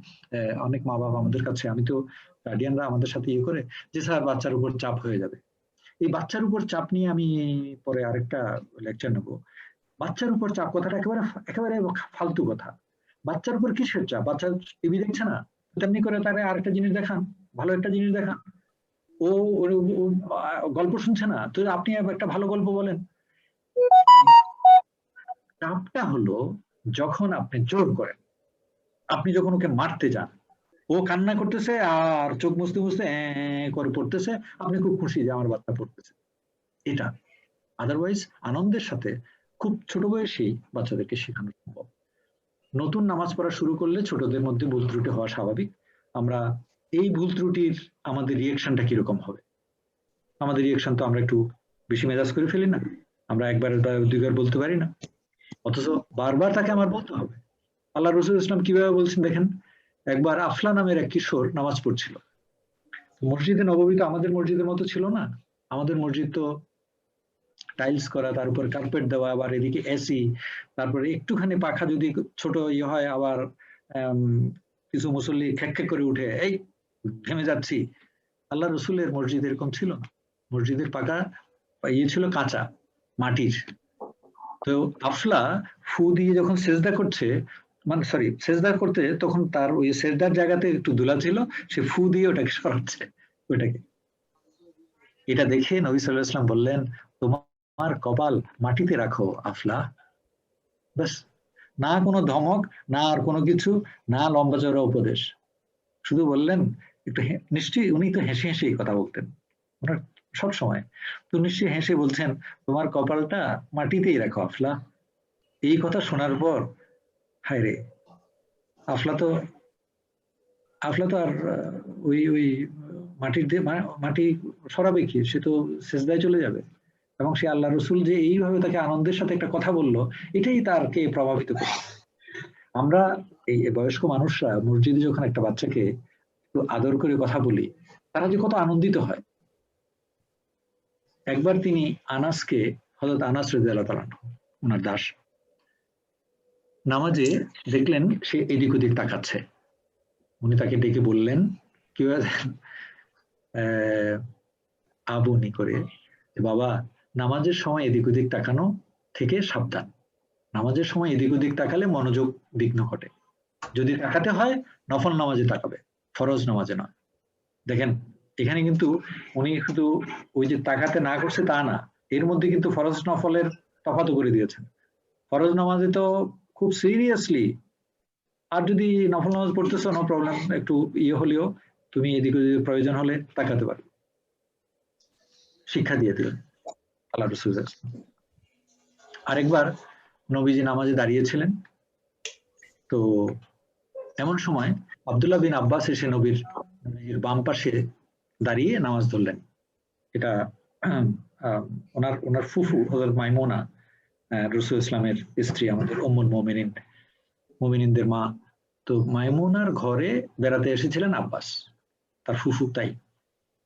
Speaker 3: অনেক মা বাবা আমাদের কাছে, আমি তো গার্ডিয়ানরা আমাদের সাথে ইয়ে করে যে স্যার বাচ্চার উপর চাপ হয়ে যাবে। এই বাচ্চার উপর চাপ নিয়ে আমি পরে আরেকটা লেকচার নেব। বাচ্চার উপর চাপ কথাটা একেবারে ফালতু কথা। বাচ্চার উপর কিসের চাপ? বাচ্চা টিভি দেখছে না, তেমনি করে তাকে আরেকটা জিনিস দেখান, ভালো একটা জিনিস দেখান। ও গল্প শুনছে না, তো আপনি একটা ভালো গল্প বলেন। চাপটা হলো যখন আপনি জোর করেন, আপনি যখন ওকে মারতে যান, ও কান্না করতেছে আর চোখ মুছতে মুছতে করে পড়তেছে, আপনি খুব খুশি যে আমার বাচ্চা পড়তেছে, এটা। আদারওয়াইজ আনন্দের সাথে খুব ছোট বয়সেই বাচ্চাদেরকে শেখানো সম্ভব। নতুন নামাজ পড়া শুরু করলে ছোটদের মধ্যে ভুল ত্রুটি হওয়া স্বাভাবিক। আমরা এই ভুল ত্রুটির আমাদের রিয়েকশনটা কিরকম হবে? আমাদের রিয়েকশন তো আমরা একটু বেশি মেজাজ করে ফেলি না, আমরা একবার দুইবার বলতে পারি না, অথচ বারবার তাকে আমার বলতে হবে। আল্লাহ রসুল ইসলাম কিভাবে বলছেন দেখেন। একবার আফলা নামের এক কিশোর নামাজ পড়ছিল। মসজিদে নববী তো আমাদের মসজিদের মতো ছিল না। আমাদের মসজিদ তো টাইলস করা, তার উপর কার্পেট দেওয়া, আবার এদিকে এসি, তারপরে একটুখানি পাখা যদি ছোট ইয়ে হয়, আবার কিছু মুসল্লি খেক করে উঠে, এই ঘেমে যাচ্ছি। আল্লাহ রসুলের মসজিদ এরকম ছিল না। মসজিদের পাকা ইয়ে ছিল কাঁচা মাটির। তো আফলা ফু দিয়ে যখন সেজদা করছে, মানে সরি সেজদা করতে, তখন তার ওই সেজদার জায়গাতে একটু ধুলা ছিল, সে ফু দিয়ে ওটাকে সরাচ্ছে ওইটাকে। এটা দেখে নবী সাল্লাল্লাহু আলাইহি ওয়াসাল্লাম বললেন, তোমার কপাল মাটিতে রাখো আফলা। ব্যাস, না কোনো ধমক, না আর কোনো কিছু, না লম্বা চওড়া উপদেশ, শুধু বললেন একটু নিশ্চয়ই উনি তো হেসে হেসে কথা বলতেন ওনার সব সময়, তো নিশ্চয়ই হেসে বলছেন তোমার কপালটা মাটিতেই রাখো আফলা। এই কথা শোনার পর হায় রে, আফলা তো আর ওই ওই মাটির দিয়ে মাটি সরাবে কি, সে তো সেজদায় চলে যাবে। এবং সে আল্লাহ রসুল যে এইভাবে তাকে আনন্দের সাথে একটা কথা বললো, এটাই তারকে প্রভাবিত করে। আমরা এই বয়স্ক মানুষরা মসজিদে যখন একটা বাচ্চাকে একটু আদর করে কথা বলি, তারা যে কত আনন্দিত হয়। একবার তিনি আনাসকে, হযরত আনাস রাদিয়াল্লাহু তাআলা ওনার দাস, নামাজে দেখলেন সে এদিক ওদিক তাকাচ্ছে। উনি তাকে ডেকে বললেন কিভাবে আবুনি করে, বাবা নামাজের সময় এদিক ওদিক তাকানো থেকে সাবধান, নামাজের সময় এদিক ওদিক তাকালে মনোযোগ বিঘ্ন ঘটে, যদি তাকাতে হয় নফল নামাজে তাকাবে, ফরজ নামাজে নয়। দেখেন এখানে কিন্তু উনি শুধু ওই যে তাকাতে না করছে তা না, এর মধ্যে কিন্তু ফরজ নফলের তফাৎ করে দিয়েছেন। ফরজ নামাজে তো খুব সিরিয়াসলি, আর যদি নফল নামাজ পড়তেছো নো প্রবলেম, একটু ইয়ে হলেও তুমি এদিকে যদি প্রয়োজন হলে তাকাতে পারো, শিক্ষা দিয়ে দিলেন আল্লাহ রাসূল। আরেকবার নবীজি নামাজে দাঁড়িয়েছিলেন, তো এমন সময় আব্দুল্লাহ বিন আব্বাস এসে নবীর বাম পাশে দাঁড়িয়ে নামাজ ধরলেন। এটা ওনার ওনার ফুফু হযরত মাইমুনা, রাসূল ইসলামের স্ত্রী, আমাদের উম্মুল মুমিনিনদের মা। তো মাইমুনার ঘরে বেড়াতে এসেছিলেন আব্বাস, তার ফুফু, তাই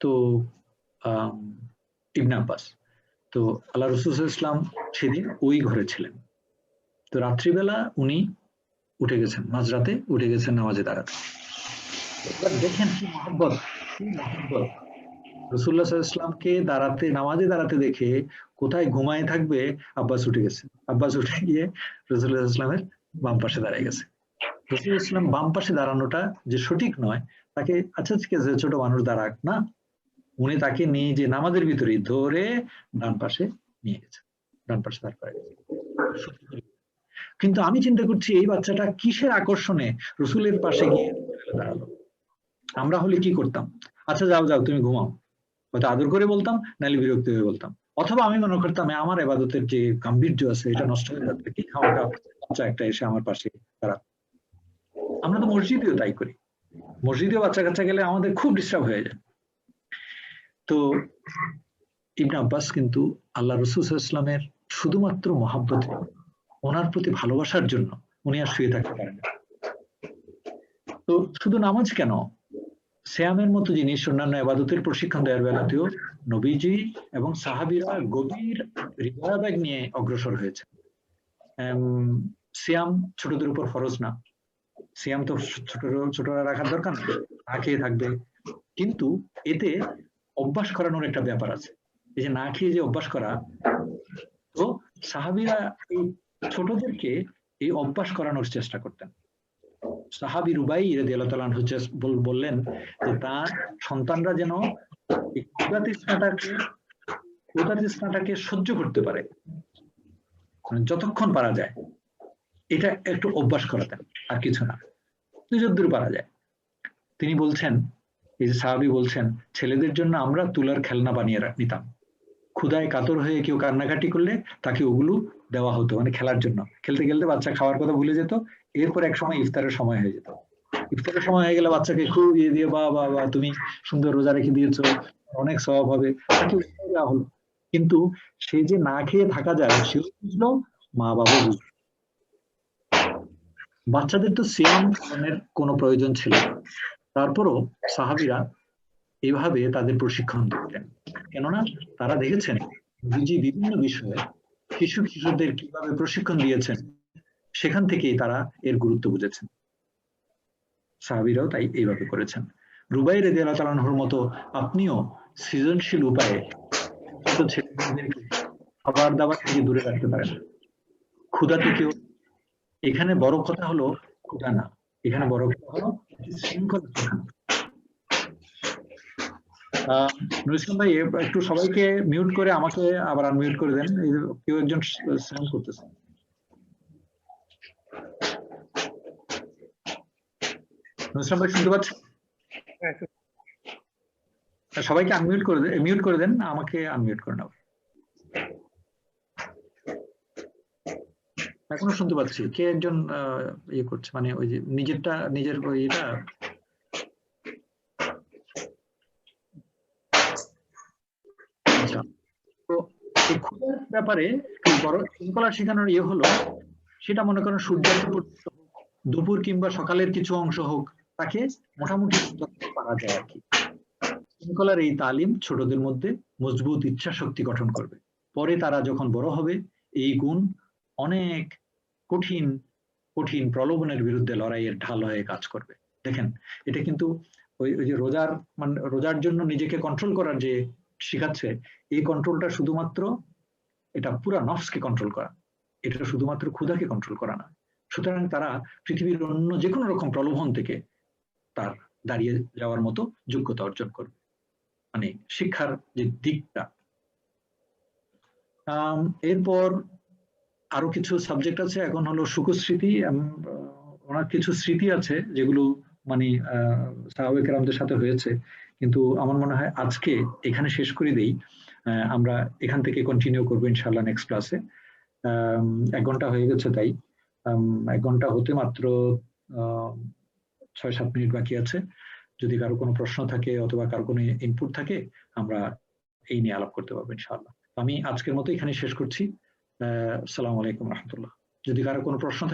Speaker 3: তো ইবনে আব্বাস। তো আল্লাহ রাসূল সাল্লাল্লাহু আলাইহি ওয়াসাল্লাম সেদিন ওই ঘরে ছিলেন। তো রাত্রিবেলা উনি উঠে গেছেন, মাঝরাতে উঠে গেছেন নামাজে দাঁড়াতে। এবার দেখেন কি মহব্বত, কি মহব্বত। রাসূলুল্লাহ সাল্লাল্লাহু আলাইহি ওয়াসাল্লামকে নামাজে দাঁড়াতে দেখে কোথায় ঘুমায় থাকবে, আব্বাস উঠে গেছে। আব্বাস উঠে গিয়ে রাসূলুল্লাহ সাল্লাল্লাহু আলাইহি ওয়াসাল্লামের বাম পাশে দাঁড়িয়ে গেছে। রাসূলুল্লাহ সাল্লাল্লাহু আলাইহি ওয়াসাল্লাম বাম পাশে দাঁড়ানোটা যে সঠিক নয়, তাকে আচ্ছা ঠিক আছে ছোট মানুষ দাঁড়াক না, উনি তাকে নিয়ে যে নামাজের ভিতরে ধরে ডান পাশে নিয়ে গেছে, ডান পাশে দাঁড় করায় গেছে। কিন্তু আমি চিন্তা করছি এই বাচ্চাটা কিসের আকর্ষণে রসুলের পাশে গিয়ে দাঁড়ালো। আমরা হলে কি করতাম, আচ্ছা যাও যাও তুমি ঘুমাও, হয়তো আদর করে বলতাম, নাহলে বিরক্ত হয়ে বলতাম, অথবা আমি মনে করতাম আমার এবাদতের যে গাম্ভীর্য আছে এটা নষ্ট হয়ে যাচ্ছে, কি খাওয়াটা বাচ্চা একটা এসে আমার পাশে দাঁড়া। আমরা তো মসজিদেও তাই করি, মসজিদেও বাচ্চা কাচ্চা গেলে আমাদের খুব ডিস্টার্ব হয়ে যায়। তো ইবনে আব্বাস কিন্তু আল্লাহ রাসূল সাল্লাল্লাহু আলাইহি ওয়াসাল্লামের শুধুমাত্র মহাব্বতে, ওনার প্রতি ভালোবাসার জন্য উনি আর শুয়ে থাকতে পারেন না। তো শুধু নামাজ কেন, সিয়ামের মতো জিনিস, অন্যান্য ইবাদতের প্রশিক্ষণ দেওয়ার বেলাতেও নবীজি এবং সাহাবীরা গভীর হৃদয়াবেগ নিয়ে অগ্রসর হয়েছে। সিয়াম ছোটদের উপর ফরজ না, সিয়াম তো ছোটরা রাখার দরকার নেই, না খেয়ে থাকবে, কিন্তু এতে অভ্যাস করানোর একটা ব্যাপার আছে। এই যে না খেয়ে যে অভ্যাস করা, তো সাহাবীরা এই ছোটদেরকে এই অভ্যাস করানোর চেষ্টা করতেন। সাহাবী রুবাই রাদিয়াল্লাহু তাআলা আনহু বললেন যে তার সন্তানরা যেন এই ক্ষুধা তৃষ্ণাটাকে সহ্য করতে পারে, মানে যতক্ষণ পারা যায় এটা একটু অভ্যাস করাতেন, আর কিছু না, যতদূর পারা যায়। তিনি বলছেন, এই যে সাহাবী বলছেন, ছেলেদের জন্য আমরা তুলার খেলনা বানিয়ে নিতাম, ক্ষুধায় কাতর হয়ে কেউ কান্নাকাটি করলে তাকে ওগুলো দেওয়া হতো, মানে খেলার জন্য। খেলতে খেলতে বাচ্চা খাওয়ার কথা ভুলে যেত, এরপর এক সময় ইফতারের সময় হয়ে যেত, ইফতারের সময় হয়ে গেলে বাচ্চাকে খুব ইয়ে দিয়ে বা বা বা তুমি সুন্দর রোজা রেখে দিয়েছো, অনেক সওয়াব হবে, তাকে দেওয়া হলো। কিন্তু সে যে না খেয়ে থাকা যায় সেও বুঝলো, মা বাবা বুঝলো। বাচ্চাদের তো সিয়াম পালনের কোনো প্রয়োজন ছিল না, তারপরও সাহাবীরা এইভাবে তাদের প্রশিক্ষণ দিতেন, কেননা তারা দেখেছেন নবীজি বিভিন্ন বিষয়ে কিশোরদের কিভাবে প্রশিক্ষণ দিয়েছেন, সেখান থেকেই তারা এর গুরুত্ব বুঝেছেন। সাহাবীরাও তাই এইভাবে করেছেন। রুবাই রাদিয়াল্লাহু তাআলা আনহুর মতো আপনিও সৃজনশীল উপায়ে ছেলেমেয়েদেরকে খাবার দাবার থেকে দূরে রাখতে পারেন, ক্ষুধা থেকেও। এখানে বড় কথা হলো ক্ষুধা না, এখানে বড় কথা হলো শৃঙ্খলা শেখানো। নুর ইসলাম ভাই একটু সবাইকে মিউট করে আমাকে আবার আনমিউট করে দেন, কেউ একজন সাউন্ড করতেছে। ইসলাম ভাই শুনতে পাচ্ছেন?
Speaker 2: হ্যাঁ,
Speaker 3: সবাইকে মিউট করে দেন, আমাকে আনমিউট করে নাও। এখনো শুনতে পাচ্ছি। কে একজন ইয়ে করছে, মানে ওই যে নিজের ইয়েটা। আচ্ছা, তো এই ক্ষুধার ব্যাপারে একটু বড় শৃঙ্খলা শেখানোর ইয়ে হলো, সেটা মনে করেন সূর্যাস্ত পর্যন্ত হোক, দুপুর কিংবা সকালের কিছু অংশ হোক, তাকে মোটামুটি পারা যায় আর কি। শৃঙ্খলার এই তালিম ছোটদের মধ্যে মজবুত ইচ্ছা শক্তি গঠন করবে। পরে তারা যখন বড় হবে এই গুণ অনেক কঠিন কঠিন প্রলোভনের বিরুদ্ধে লড়াইয়ের ঢাল হয়ে কাজ করবে। দেখেন, এটা কিন্তু ওই যে রোজার জন্য নিজেকে কন্ট্রোল করার যে শিখাচ্ছে, এই কন্ট্রোলটা শুধুমাত্র এটা পুরা নফসকে কন্ট্রোল করা, এটা শুধুমাত্র ক্ষুধাকে কন্ট্রোল করা না। সুতরাং তারা পৃথিবীর অন্য যে কোনো রকম প্রলোভন থেকে তার দাঁড়িয়ে যাওয়ার মতো যোগ্যতা অর্জন করবে, মানে শিক্ষার যে দিকটা। এরপর আরো কিছু সাবজেক্ট আছে। এখন হলো সুখস্মৃতি। ওনার কিছু স্মৃতি আছে যেগুলো মানে সাহাবে কেরামদের সাথে হয়েছে, কিন্তু আমার মনে হয় আজকে এখানে শেষ করে দেই। আমরা এখান থেকে কন্টিনিউ করবো ইনশাল্লাহ নেক্সট ক্লাসে। 1 ঘন্টা হয়ে গেছে, তাই 1 ঘন্টা হতে মাত্র 6-7 মিনিট বাকি আছে। যদি কারো কোনো প্রশ্ন থাকে অথবা কারো কোনো ইনপুট থাকে, আমরা এই নিয়ে আলাপ করতে পারবো ইনশাআল্লাহ। আমি আজকের মতো এখানে শেষ করছি। আসসালামু আলাইকুম রহমতুল্লাহ। যদি কারো কোনো প্রশ্ন থাকে